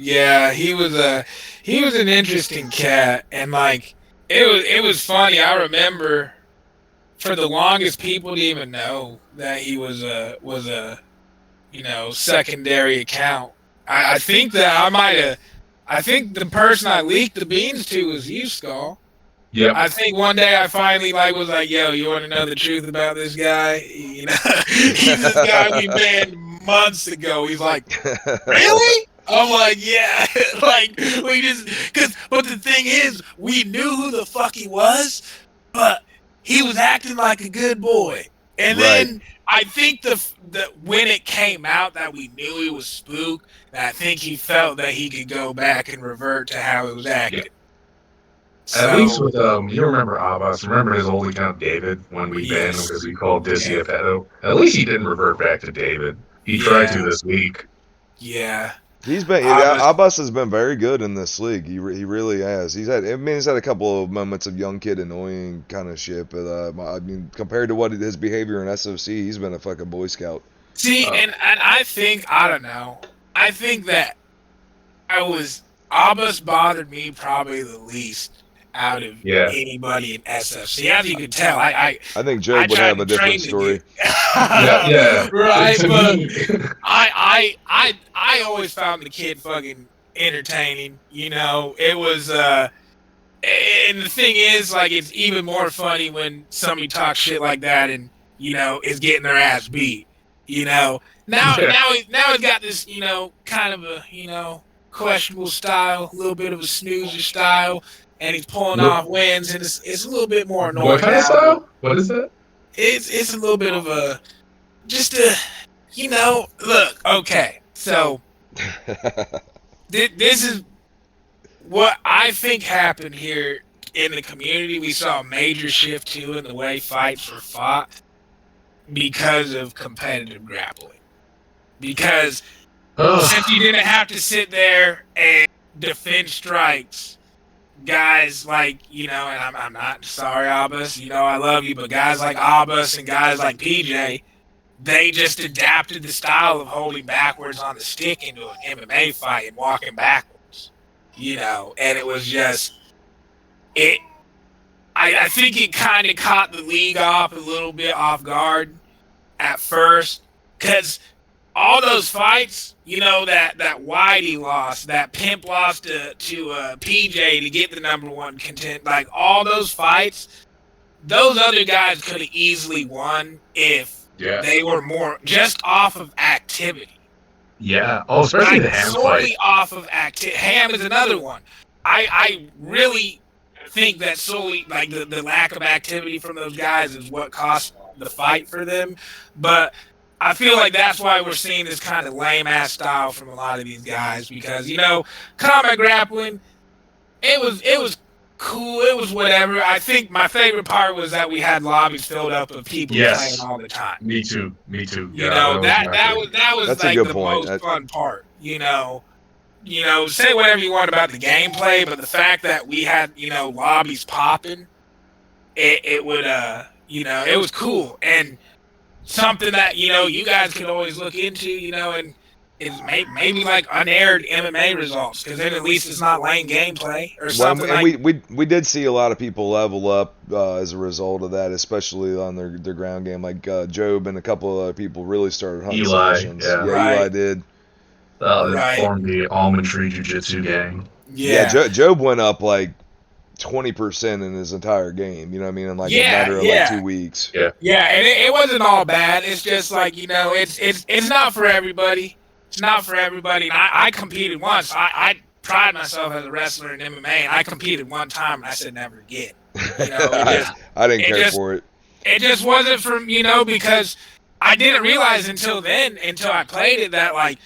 He was an interesting cat, and like it was funny. I remember for the longest people didn't even know that he was a secondary account. I think that I think the person I leaked the beans to was you, Skull. Yep. I think one day I finally was like, yo, you want to know the truth about this guy? He's this guy we banned months ago. He's like, really? I'm like, yeah. Like, but the thing is, we knew who the fuck he was, but he was acting like a good boy. And then I think the when it came out that we knew he was Spook, I think he felt that he could go back and revert to how it was acting. Yeah. At least with you remember Abbas, remember his old account David when we banned him because we called Dizzy a pedo. At least he didn't revert back to David. He tried to this week. Yeah. He's been Abbas has been very good in this league. He really has. He's had a couple of moments of young kid annoying kind of shit, but I mean compared to what his behavior in SOC, he's been a fucking Boy Scout. See, and I think I don't know. I think that Abbas bothered me probably the least out of anybody in SFC. As you can tell, I think Job would have a different story. Yeah. Right, but I always found the kid fucking entertaining. It was and the thing is, like, it's even more funny when somebody talks shit like that and is getting their ass beat. Now he's got this kind of a questionable style, a little bit of a snoozer style. And he's pulling off wins, and it's a little bit more annoying. What kind of style? What is that? It's a little bit of a look. Okay, so this is what I think happened here in the community. We saw a major shift too in the way fights were fought because of competitive grappling. Because since you didn't have to sit there and defend strikes. Guys like, and I'm not sorry, Abbas, I love you, but guys like Abbas and guys like PJ, they just adapted the style of holding backwards on the stick into an MMA fight and walking backwards, and it was just, I think it kind of caught the league off a little bit off guard at first, because all those fights, that Whitey lost, that Pimp lost to PJ to get the number one content, like all those fights, those other guys could have easily won if they were more just off of activity. Yeah. Oh, especially the Ham solely fight. Off of activity. Ham is another one. I really think that solely, like, the lack of activity from those guys is what cost the fight for them. But I feel like that's why we're seeing this kind of lame-ass style from a lot of these guys because, combat grappling, it was cool. It was whatever. I think my favorite part was that we had lobbies filled up of people playing all the time. Me too. That was that's like a good the point. most fun part. Say whatever you want about the gameplay, but the fact that we had lobbies popping, it was cool and something that you guys could always look into, and is maybe like unaired MMA results, because then at least it's not lame gameplay or something. Well, and we did see a lot of people level up as a result of that, especially on their ground game. Like Job and a couple of other people really started hunting submissions. Yeah. Eli did. They formed the Almond Tree Jiu-Jitsu gang. Yeah, Job went up like 20% in his entire game. You know what I mean? In like a matter of like 2 weeks. And it wasn't all bad. It's just like, it's not for everybody. It's not for everybody. And I competed once. I pride myself as a wrestler in MMA, and I competed one time, and I said never again. I didn't care for it. It just wasn't for, because I didn't realize until I played it, that like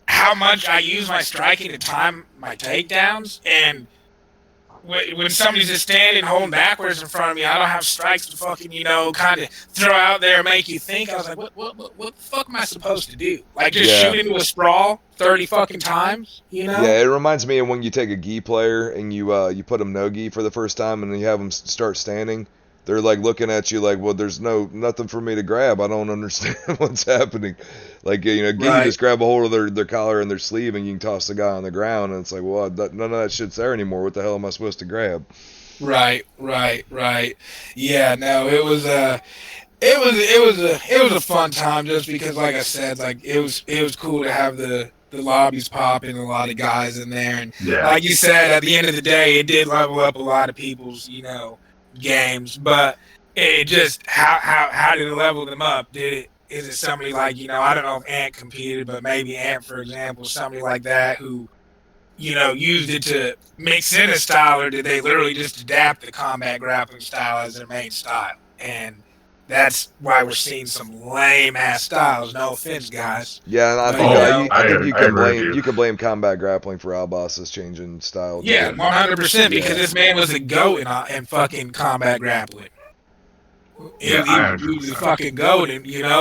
how much I use my striking to time my takedowns. And when somebody's just standing holding backwards in front of me, I don't have strikes to fucking, kind of throw out there and make you think. I was like, what the fuck am I supposed to do? Like, just shoot into a sprawl 30 fucking times, Yeah, it reminds me of when you take a gi player and you put them no gi for the first time and then you have them start standing. They're like looking at you like, well, there's nothing for me to grab. I don't understand what's happening. Like, gi, you just grab a hold of their collar and their sleeve and you can toss the guy on the ground. And it's like, well, none of that shit's there anymore. What the hell am I supposed to grab? Right. Yeah, no, it was a fun time, just because, like I said, like it was cool to have the lobbies popping, a lot of guys in there. And like you said, at the end of the day, it did level up a lot of people's, games, but it just how did it level them up? Is it somebody like, I don't know if Ant competed, but maybe Ant, for example, somebody like that who used it to mix in a style, or did they literally just adapt the combat grappling style as their main style? And that's why we're seeing some lame ass styles. No offense, guys. Yeah, and I think you can blame combat grappling for Albas's changing style. Yeah, 100%, because this man was a goat in fucking combat grappling. He was a fucking goat,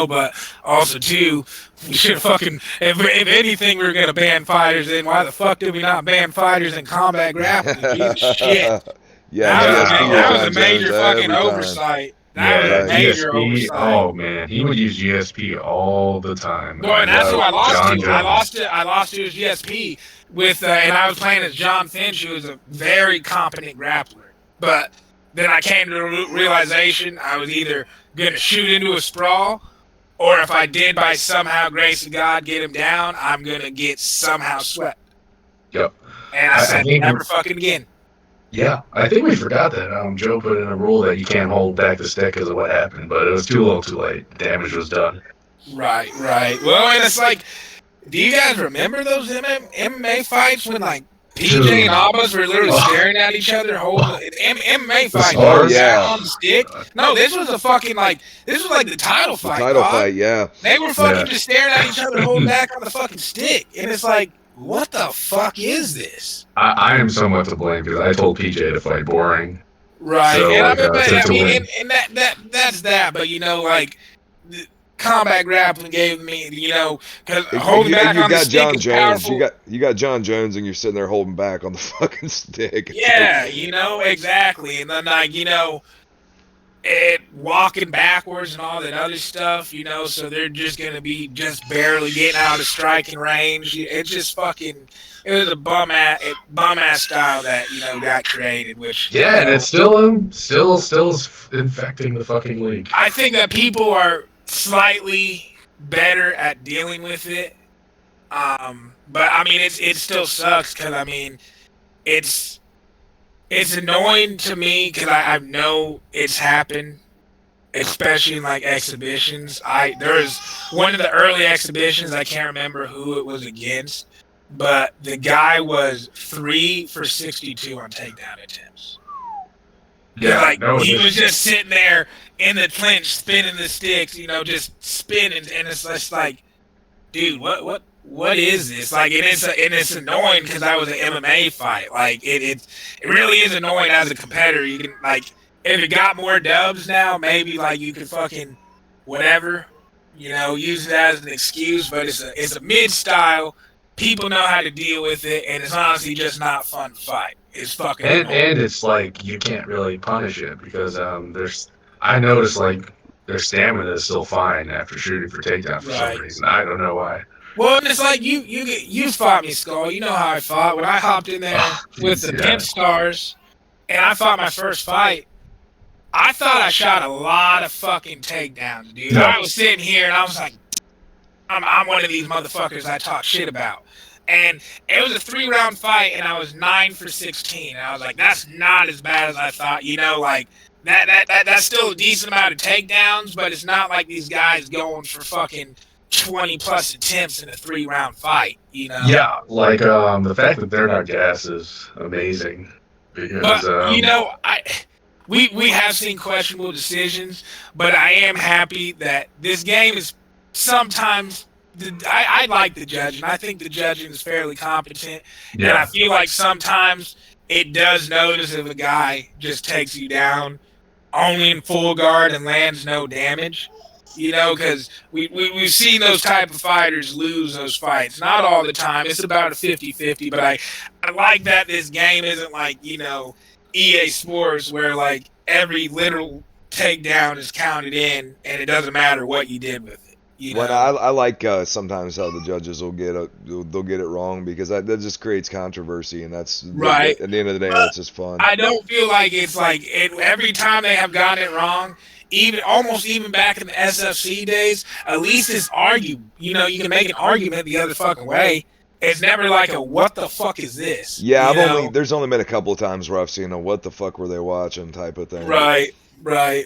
but also too, we should fucking, if anything, we were gonna ban fighters. Then why the fuck did we not ban fighters in combat grappling? Jesus shit. That was a major fucking oversight. GSP, oh man, he would use GSP all the time. Boy, and that's who I lost to. I lost to his GSP with, and I was playing as John Finch, who was a very competent grappler. But then I came to the realization I was either going to shoot into a sprawl, or if I did by somehow grace of God get him down, I'm going to get somehow swept. Yep. And I said, never fucking again. Yeah, I think we forgot that Joe put in a rule that you can't hold back the stick because of what happened, but it was too little too late. Damage was done. Right. Well, and it's like, do you guys remember those MMA fights when, like, PJ and Abbas were literally staring at each other holding MMA fight on the stick? No, this was this was like the title fight. The title fight, yeah. They were fucking just staring at each other holding back on the fucking stick. And it's like, what the fuck is this? I am somewhat to blame because I told PJ to fight boring. Right. So, and that's that. But, combat grappling gave me, because holding back on the stick is powerful. You got John Jones and you're sitting there holding back on the fucking stick. Yeah, exactly. And then, walking backwards and all that other stuff, so they're just going to be just barely getting out of striking range. It's just fucking, it was a bum ass style that, got created, which... Yeah, and it's still infecting the fucking league. I think that people are slightly better at dealing with it. But, it still sucks because, it's annoying to me because I know it's happened, especially in like exhibitions. There's one of the early exhibitions, I can't remember who it was against, but the guy was 3 for 62 on takedown attempts. Yeah, he was just sitting there in the clinch, spinning the sticks, just spinning, and it's just like, dude, what is this? Like, it's annoying because that was an MMA fight. Like, it really is annoying as a competitor. You can, like, if it got more dubs now, maybe, like, you could fucking whatever, use it as an excuse. But it's a mid-style. People know how to deal with it, and it's honestly just not fun to fight. It's fucking annoying. And it's like you can't really punish it because I noticed, like, their stamina is still fine after shooting for takedown for some reason. I don't know why. Well, and it's like you fought me, Skull. You know how I fought when I hopped in there Oh, with geez, the yeah. Pimp Stars, and I fought my first fight. I thought I shot a lot of fucking takedowns, dude. Yeah. I was sitting here and I was like, I'm one of these motherfuckers I talk shit about. And it was a 3-round fight, and I was 9 for 16. And I was like, that's not as bad as I thought. You know, like that's still a decent amount of takedowns, but it's not like these guys going for fucking 20 plus attempts in a 3-round fight. You know? Yeah, like the fact that they're not gas is amazing. Because But you know, we have seen questionable decisions, but I am happy that this game is sometimes. I like the judging. I think the judging is fairly competent, and I feel like sometimes it does notice if a guy just takes you down only in full guard and lands no damage. You know, because we've seen those type of fighters lose those fights. Not all the time. It's about a 50-50, but I like that this game isn't like, you know, EA Sports where, like, every literal takedown is counted in and it doesn't matter what you did with it. You know? I like sometimes how the judges will get it wrong because that just creates controversy, and that's right. At the end of the day, that's just fun. I don't feel like it's like every time they have gotten it wrong, even back in the SFC days, at least it's argued. You know, you can make an argument the other fucking way. It's never like a what the fuck is this? Yeah, there's only been a couple of times where I've seen a what the fuck were they watching type of thing. Right. But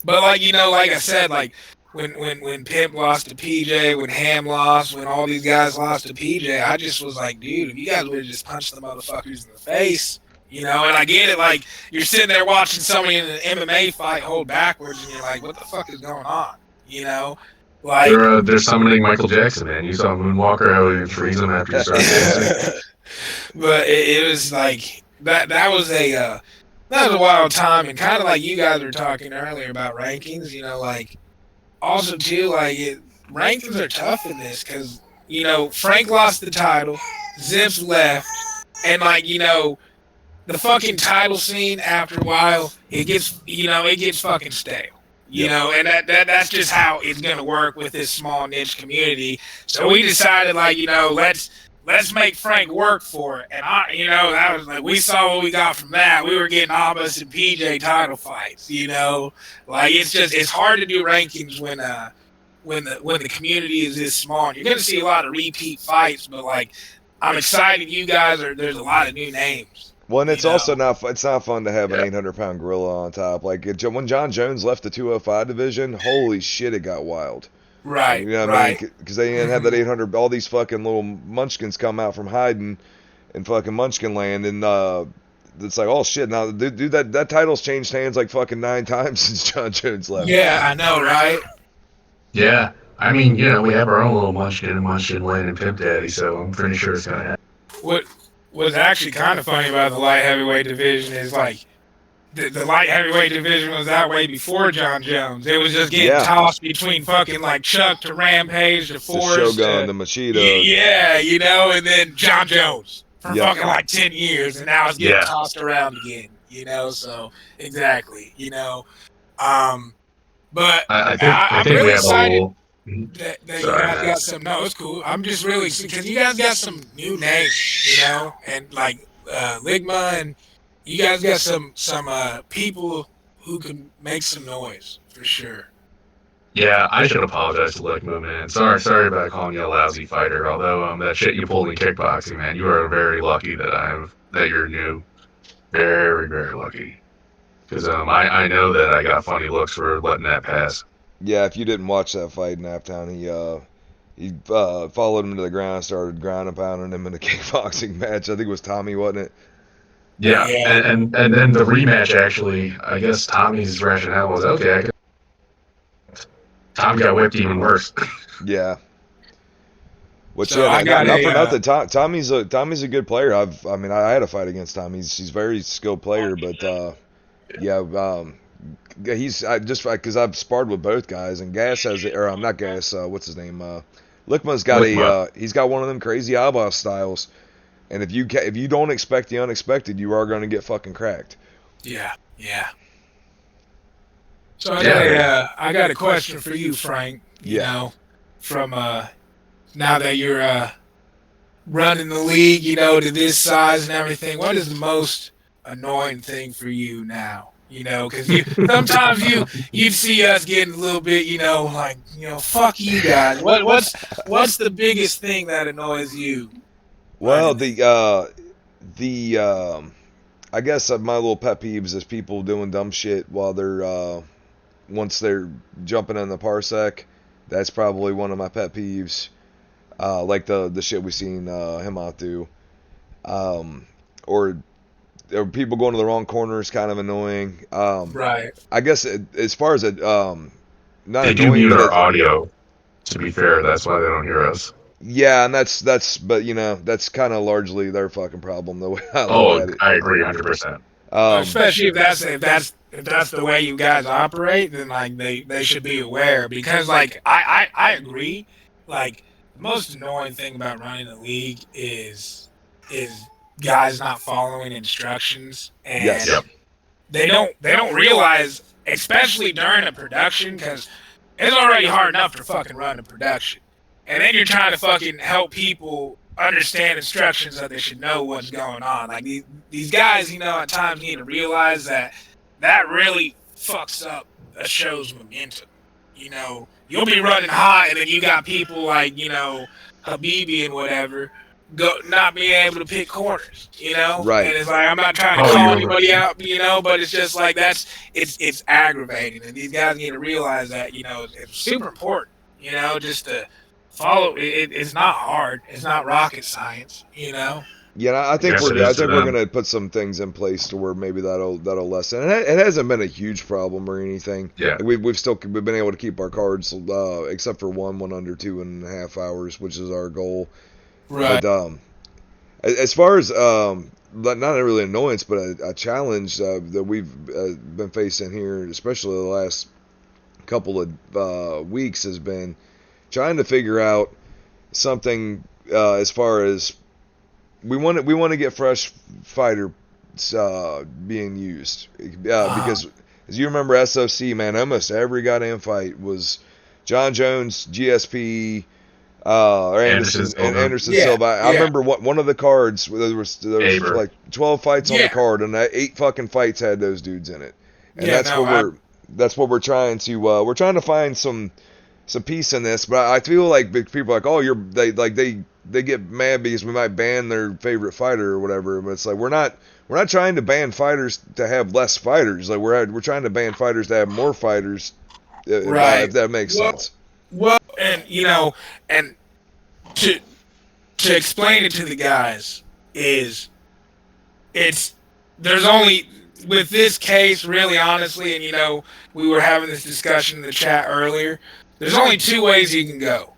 like, you know, like I said, like when Pimp lost to PJ, when Ham lost, when all these guys lost to PJ, I just was like, dude, if you guys would have just punched the motherfuckers in the face. You know, and I get it, like, you're sitting there watching somebody in an MMA fight hold backwards, and you're like, what the fuck is going on? You know? Like, they're summoning Michael Jackson, man. You saw Moonwalker, how he frees him after he starts dancing. But it was like, that was a wild time, and kind of like you guys were talking earlier about rankings, you know, like, also, too, like, rankings are tough in this, because, you know, Frank lost the title, Zips left, and, like, you know, the fucking title scene after a while, it gets fucking stale. You know, and that's just how it's gonna work with this small niche community. So we decided, like, you know, let's make Frank work for it. And that was like, we saw what we got from that. We were getting Abbas and PJ title fights, you know. Like, it's hard to do rankings when the community is this small. You're gonna see a lot of repeat fights, but like, I'm excited there's a lot of new names. Well, and it's also not fun to have an 800-pound gorilla on top. Like, when John Jones left the 205 division, holy shit, it got wild. Right. You know what I mean? Because they didn't have that 800. All these fucking little munchkins come out from hiding in fucking Munchkin land, and it's like, oh shit! Now, dude, that title's changed hands like fucking 9 times since John Jones left. Yeah, I know, right? Yeah, I mean, you know, we have our own little Munchkin land and Pimp Daddy, so I'm pretty sure it's gonna happen. What's actually kind of funny about the light heavyweight division is, like, the light heavyweight division was that way before John Jones. It was just getting tossed between fucking, like, Chuck to Rampage to Forrest. The Shogun to Machida. Yeah, you know, and then John Jones for fucking, like, 10 years, and now it's getting tossed around again, you know, so, exactly, you know. But I I'm think really we have excited. a little... That you guys got some. No, it's cool. I'm just really because you guys got some new names, you know, and like Ligma, and you guys got some people who can make some noise for sure. Yeah, I should apologize to Ligma, man. Sorry about calling you a lousy fighter. Although that shit you pulled in kickboxing, man, you are very lucky that you're new. Very, very lucky. Because I know that I got funny looks for letting that pass. Yeah, if you didn't watch that fight in Naptown, he followed him to the ground, started grounding, pounding him in a kickboxing match. I think it was Tommy, wasn't it? Yeah. And then the rematch, actually, I guess Tommy's rationale was, okay, Tommy got whipped even worse. Yeah. Tommy's a good player. I had a fight against Tommy. He's a very skilled player, but he's just because I've sparred with both guys, and Gas has it, or I'm not Gas. What's his name? Lickman's got he's got one of them crazy Abbas styles, and if you don't expect the unexpected, you are going to get fucking cracked. Yeah. So I got a question for you, Frank. You know, from now that you're running the league, to this size and everything, what is the most annoying thing for you now? Because sometimes you'd see us getting a little bit, like, fuck you guys. What's the biggest thing that annoys you? Well, I guess my little pet peeves is people doing dumb shit while they're once they're jumping in the parsec. That's probably one of my pet peeves. Like the shit we seen him out do, or people going to the wrong corner is kind of annoying. Right. I guess as far as it, not They do annoying, mute but our audio. To be fair, that's why they don't hear us. yeah, and but that's kind of largely their fucking problem the way I look Oh, at it. I agree 100%. Especially if that's the way you guys operate, then like they should be aware, because like I agree. Like, the most annoying thing about running the league is guys not following instructions, and Yes. Yep. they don't realize, especially during a production, because it's already hard enough to fucking run a production, and then you're trying to fucking help people understand instructions so they should know what's going on. Like, these guys, at times need to realize that really fucks up a show's momentum. You'll be running hot, and then you got people like, Habibi and whatever, not being able to pick corners, Right. and it's like, I'm not trying to call anybody out, but it's just like, it's aggravating, and these guys need to realize that, it's super important, just to follow it. It's not hard. It's not rocket science, Yeah, I think Yes, we're it is I to think we're them. gonna put some things in place to where maybe that'll lessen. And it hasn't been a huge problem or anything. Yeah. We've been able to keep our cards, except for one under 2.5 hours, which is our goal. Right. But as far as not really annoyance, but a challenge that we've been facing here, especially the last couple of weeks, has been trying to figure out something as far as we want to get fresh fighter being used because as you remember SOC, man, almost every goddamn fight was John Jones, GSP, or Anderson Silva. I remember one of the cards there was like 12 fights on the card, and 8 fucking fights had those dudes in it, and that's what we're trying to find some peace in this. But I feel like people are like, oh, they get mad because we might ban their favorite fighter or whatever. But it's like we're not trying to ban fighters to have less fighters. Like we're trying to ban fighters to have more fighters. Right. If that makes sense. Well, and and to explain it to the guys is, there's only, with this case, really honestly, and we were having this discussion in the chat earlier. There's only 2 ways you can go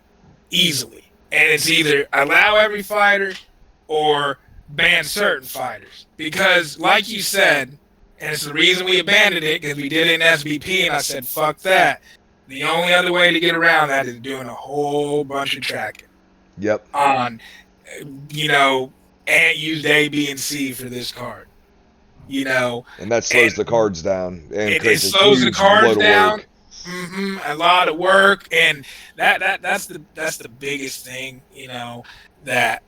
easily, and it's either allow every fighter or ban certain fighters. Because, like you said, and it's the reason we abandoned it, because we did it in SBP, and I said, fuck that. The only other way to get around that is doing a whole bunch of tracking. Yep. On, and used A, B, and C for this card. And that slows the cards down and creates it slows a huge the cards load down. of work. A lot of work, and that's the biggest thing. That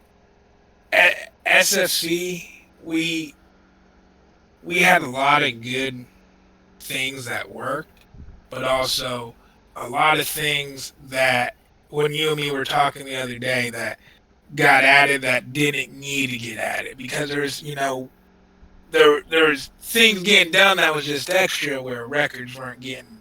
at SFC we had a lot of good things that worked, but also a lot of things that, when you and me were talking the other day, that got added that didn't need to get added, because there's there's things getting done that was just extra, where records weren't getting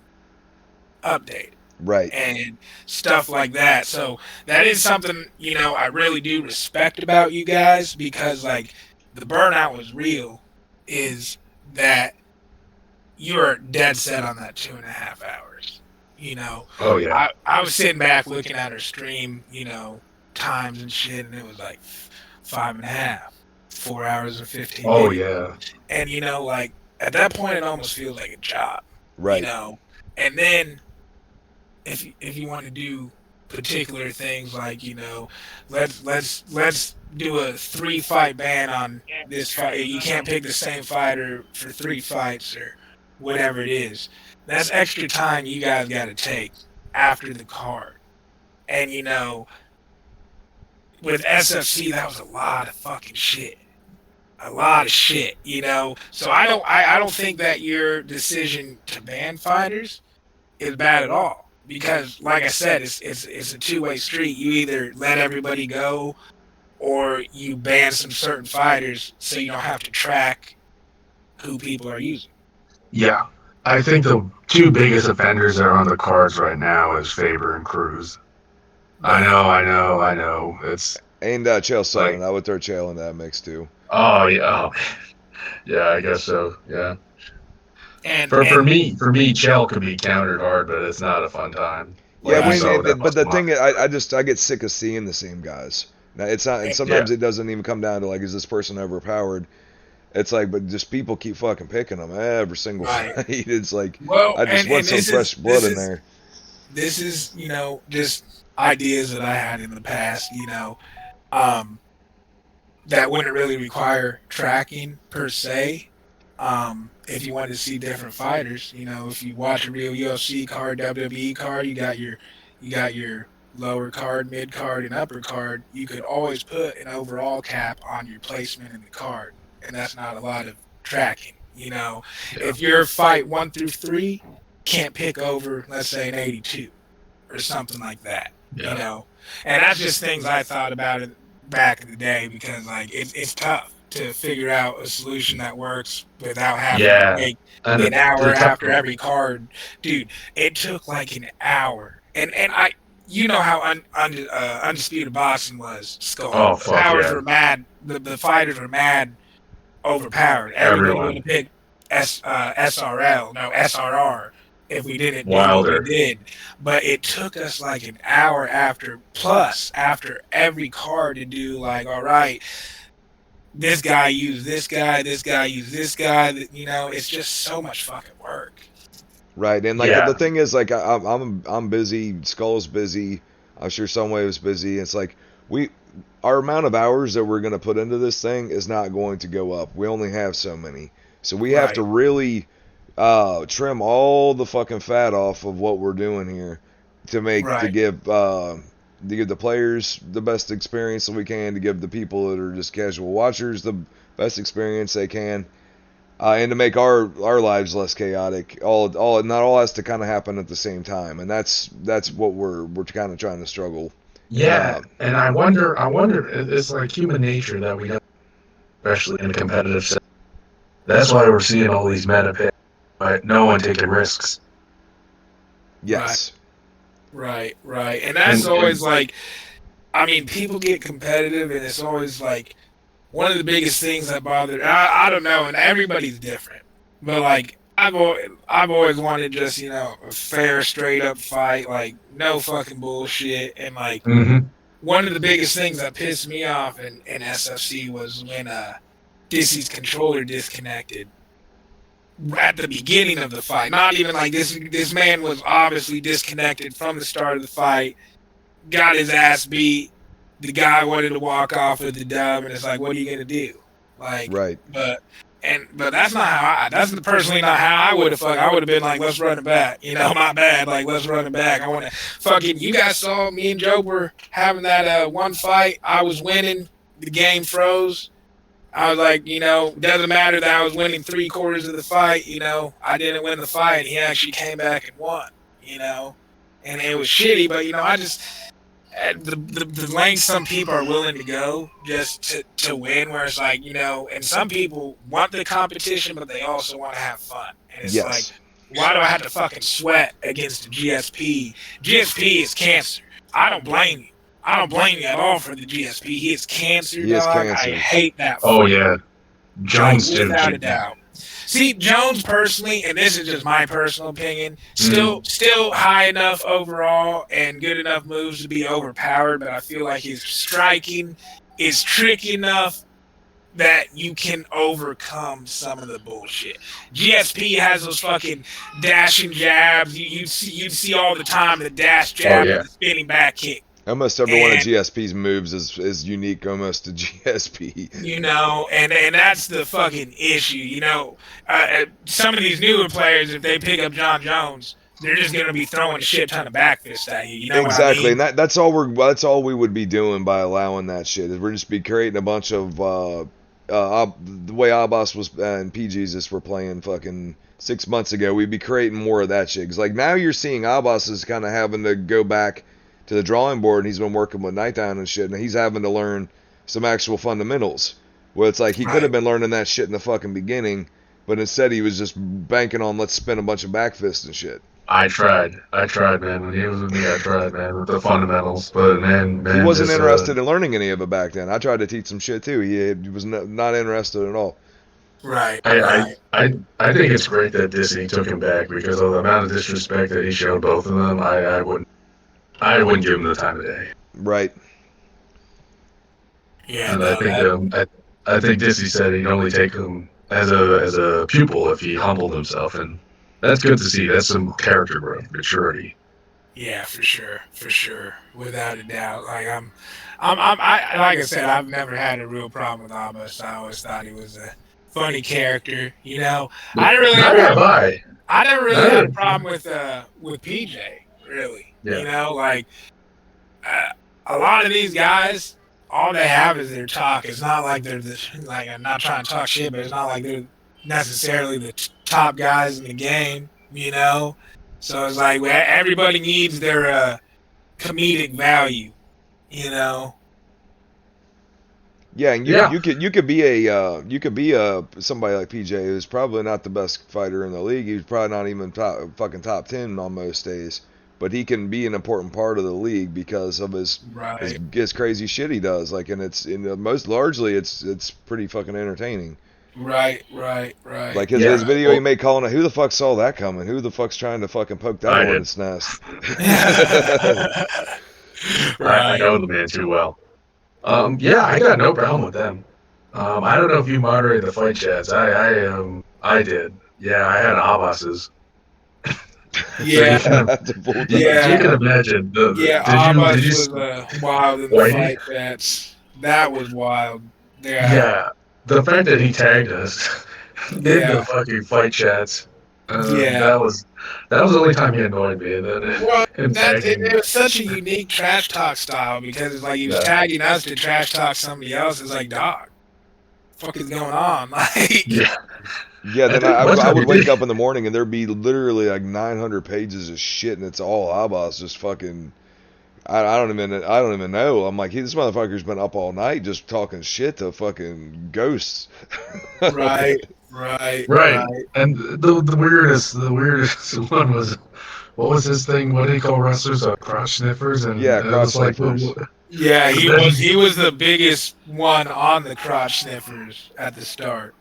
updated, right, and stuff like that. So that is something I really do respect about you guys, because like, the burnout was real, is that you're dead set on that 2.5 hours. Oh yeah. I was sitting back looking at her stream, times and shit, and it was like 5.5, 4 hours and 15 minutes. Oh yeah. And like, at that point, it almost feels like a job. right. And then if you want to do particular things, like let's do a 3-fight ban on this fight. You can't pick the same fighter for 3 fights or whatever it is. That's extra time you guys got to take after the card. And with SFC, that was a lot of fucking shit. A lot of shit, you know. So I don't think that your decision to ban fighters is bad at all. Because like I said, it's a two-way street. You either let everybody go or you ban some certain fighters so you don't have to track who people are using. Yeah. I think the two biggest offenders that are on the cards right now is Faber and Cruz. I know. It's And Chael Sonnen. like, I would throw Chael in that mix too. oh yeah, yeah, I guess so. Yeah. And For me, Chell could be countered hard, but it's not a fun time. Yeah, Like, but the thing is, I get sick of seeing the same guys. Now it's not, and sometimes it doesn't even come down to like, is this person overpowered? It's like, but just people keep fucking picking them every single fight. It's like, well, I just want some fresh blood in there. This is, you know, just ideas that I had in the past, you know, that wouldn't really require tracking per se. If you wanted to see different fighters, you know, if you watch a real U.U.C card, WWE card, you got your lower card, mid card, and upper card. You could always put an overall cap on your placement in the card, and that's not a lot of tracking. You know, if your fight 1 through 3 can't pick over, let's say an 82 or something like that, you know, and that's just things I thought about it back in the day because like it's tough to figure out a solution that works without having to take an hour after every card. Dude, it took like an hour. And I, you know how undisputed boxing was, Skull. Oh, fuck, Powers were mad. The fighters were mad overpowered. Everybody would have picked SRR if we didn't do what we did. But it took us like an hour after every card to do like, all right, this guy used this guy used this guy. You know, it's just so much fucking work. Right, and like the thing is, like I'm busy. Skull's busy. I'm sure Sunwave's busy. It's like our amount of hours that we're gonna put into this thing is not going to go up. We only have so many, so we have to really trim all the fucking fat off of what we're doing here to make to give the players the best experience that we can, to give the people that are just casual watchers the best experience they can, and to make our lives less chaotic. Not all has to kind of happen at the same time, and that's what we're kind of trying to struggle. Yeah, and I wonder, it's like human nature that we have, especially in a competitive setting. That's why we're seeing all these meta picks, but no one taking risks. Yes. Right. And that's always like, I mean, people get competitive, and it's always like one of the biggest things that bothered. I don't know, and everybody's different, but like I've always wanted just, you know, a fair, straight up fight, like no fucking bullshit, and like one of the biggest things that pissed me off in SFC was when Dissy's controller disconnected at the beginning of the fight. Not even like this man was obviously disconnected from the start of the fight, got his ass beat. The guy wanted to walk off with the dub, and it's like, what are you gonna do? Like, right. But that's not how that's personally not how I would have fucked. I would have been like, let's run it back. You know, my bad. Like, let's run it back. I want to fucking. You guys saw me and Joe were having that one fight. I was winning. The game froze. I was like, you know, doesn't matter that I was winning 3/4 of the fight. You know, I didn't win the fight. He actually came back and won. You know, and it was shitty. But you know, I just the lengths some people are willing to go just to win. Where it's like, you know, and some people want the competition, but they also want to have fun. And it's like, why do I have to fucking sweat against the GSP? GSP is cancer. I don't blame you. I don't blame you at all for the GSP. He is cancer, dog. I hate that. Oh, yeah. Jones, like, without a doubt. See, Jones personally, and this is just my personal opinion, still high enough overall and good enough moves to be overpowered, but I feel like his striking is tricky enough that you can overcome some of the bullshit. GSP has those fucking dashing jabs. You'd see all the time the dash jab and the spinning back kick. Almost every one of GSP's moves is unique almost to GSP. You know, and that's the fucking issue. You know, some of these newer players, if they pick up John Jones, they're just gonna be throwing a shit ton of back fist at you. You know Exactly, what I mean? and that's all we would be doing by allowing that shit. Is we're just be creating a bunch of the way Abbas was and PG's were playing fucking 6 months ago. We'd be creating more of that shit. 'Cause like now you're seeing Abbas is kind of having to go back to the drawing board, and he's been working with Nightdown and shit, and he's having to learn some actual fundamentals. Well, it's like he could have been learning that shit in the fucking beginning, but instead he was just banking on let's spin a bunch of back fists and shit. I tried, man. When he was with me, I tried, man, with the fundamentals. But man, he wasn't interested in learning any of it back then. I tried to teach some shit too. He was not interested at all. Right. I think it's great that Disney took him back because of the amount of disrespect that he showed both of them. I wouldn't give him the time of day. Right. Yeah. And No, I think Disney said he'd only take him as a pupil if he humbled himself, and that's good to see. That's some character growth, maturity. Yeah, for sure, without a doubt. Like I like I said, I've never had a real problem with Abbas. I always thought he was a funny character. You know, I never really had a problem with PJ. Really, Yeah. You know, like a lot of these guys, all they have is their talk. It's not like they're like I'm not trying to talk shit, but it's not like they're necessarily the top guys in the game. You know. So it's like everybody needs their comedic value, you know. Yeah, and you could be somebody like PJ who's probably not the best fighter in the league. He's probably not even top 10 on most days, but he can be an important part of the league because of his crazy shit he does. Like, and it's most largely it's pretty fucking entertaining. Right. Like his video he made calling it, who the fuck saw that coming? Who the fuck's trying to fucking poke that hornet's nest? I know the man too well. Yeah, I got no problem with them. I don't know if you moderate the fight chats. I did. Yeah, I had Abbas's. Yeah. You can imagine. Abbas was wild in the fight chats. That was wild. Yeah. The fact that he tagged us in the fucking fight chats, that was the only time he annoyed me. And then it was such a unique trash talk style because it's like he was tagging us to trash talk somebody else. It's like, dog, what the fuck is going on? Like, yeah. Then I would wake up in the morning and there'd be literally like 900 pages of shit, and it's all Abbas just fucking. I don't even know. I'm like, this motherfucker's been up all night just talking shit to fucking ghosts. Right. And the weirdest one was, what was his thing? What did he call wrestlers? Crotch sniffers? And crotch sniffers. Yeah, he was the biggest one on the crotch sniffers at the start.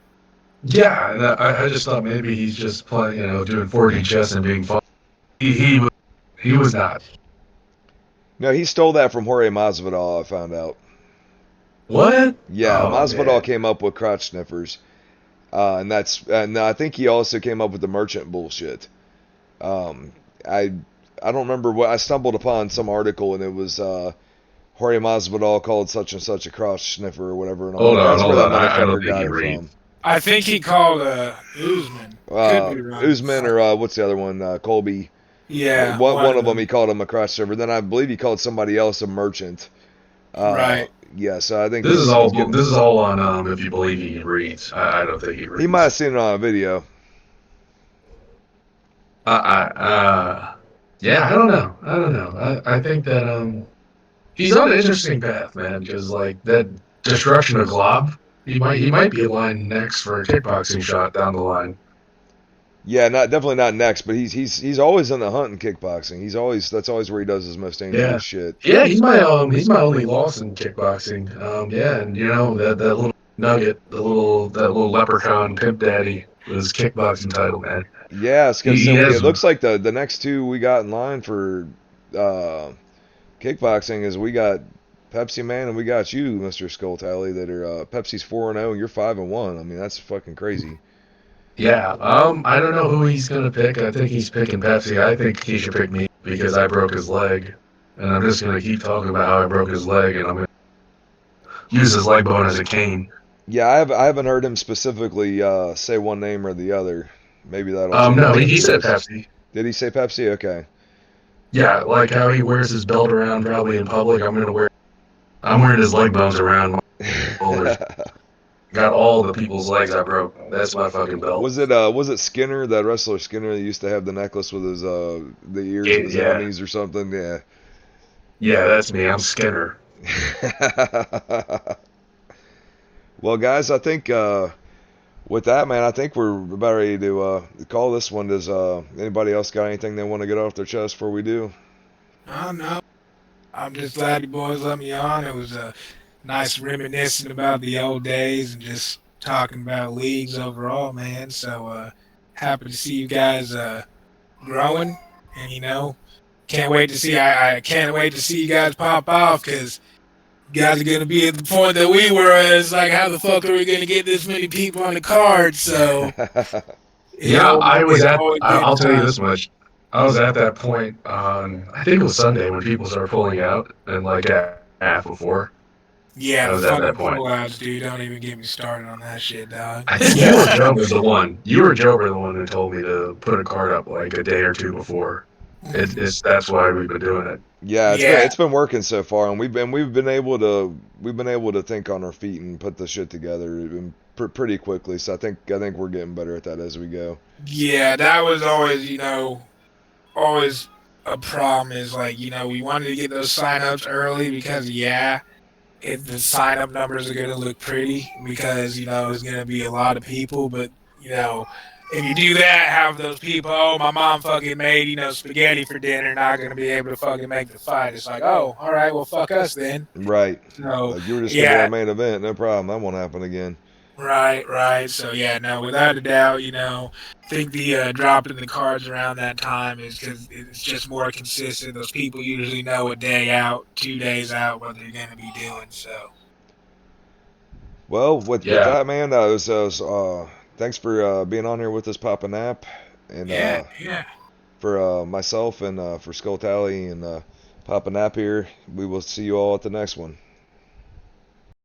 Yeah, and I just thought maybe he's just playing, doing 4D chess and being fun. He was not. No, he stole that from Jorge Masvidal, I found out. What? Yeah, Masvidal came up with crotch sniffers. And I think he also came up with the merchant bullshit. I don't remember what I stumbled upon some article, and it was Jorge Masvidal called such and such a crotch sniffer or whatever. And hold on. I don't think he read. I think he called Usman. Usman or what's the other one? Colby. Yeah. One of them he called him a crotch sniffer. Then I believe he called somebody else a merchant. Right. Yeah, so I think this is all on if you believe he reads. I don't think he reads. He might have seen it on a video. Yeah, I don't know. I think that he's on an interesting path, man. Because like that destruction of Glob, he might be in line next for a kickboxing shot down the line. Yeah, definitely not next, but he's always in the hunt in kickboxing. That's always where he does his most dangerous shit. Yeah, he's my only loss in kickboxing. Yeah, and that little nugget, that little leprechaun pimp daddy was kickboxing title, man. Yeah, it looks like the next two we got in line for kickboxing is we got Pepsi Man and we got you, Mr. SkullTank, that are Pepsi's 4-0 and you're 5-1. I mean, that's fucking crazy. Yeah, I don't know who he's gonna pick. I think he's picking Pepsi. I think he should pick me because I broke his leg, and I'm just gonna keep talking about how I broke his leg, and I'm gonna use his leg bone as a cane. Yeah, I haven't heard him specifically say one name or the other. Maybe that'll. No, he said Pepsi. Did he say Pepsi? Okay. Yeah, like how he wears his belt around probably in public. I'm wearing his leg bones around my shoulders. Got all the people's legs I broke. That's my fucking belt. Was it Skinner, that wrestler Skinner that used to have the necklace with his the ears of his enemies or something? Yeah. Yeah, that's me. I'm Skinner. Well, guys, I think with that, man, I think we're about ready to call this one. Does anybody else got anything they want to get off their chest before we do? No. I'm just glad you boys let me on. It was nice reminiscing about the old days and just talking about leagues overall, man. So happy to see you guys growing, and can't wait to see. I can't wait to see you guys pop off because you guys are gonna be at the point that we were. It's like, how the fuck are we gonna get this many people on the card? So yeah, I'll tell you time. this much. I was at that point on, I think it was Sunday when people started pulling out, and like half before. Yeah, I the was at that fucking point. pullouts, dude. Don't even get me started on that shit, dog. I think you or Joe was the one. You or Joe were the one who told me to put a card up like a day or two before. That's why we've been doing it. Yeah, Yeah. it's been working so far, and we've been able to think on our feet and put the shit together pretty quickly. So I think we're getting better at that as we go. Yeah, that was always a problem. Is like, we wanted to get those signups early because the sign up numbers are gonna look pretty because it's gonna be a lot of people, but if you do that, have those people, oh, my mom fucking made spaghetti for dinner, not gonna be able to fucking make the fight. It's like, oh, all right, well, fuck us then. Right. So Like, you were just gonna be our main event, no problem. That won't happen again. Right. So yeah, no, without a doubt, I think the dropping the cards around that time is because it's just more consistent. Those people usually know a day out, 2 days out, what they're going to be doing. So. Well, with that, man, thanks for being on here with us, Pap Nap, and for myself and for Skull Tally and Pap Nap here. We will see you all at the next one.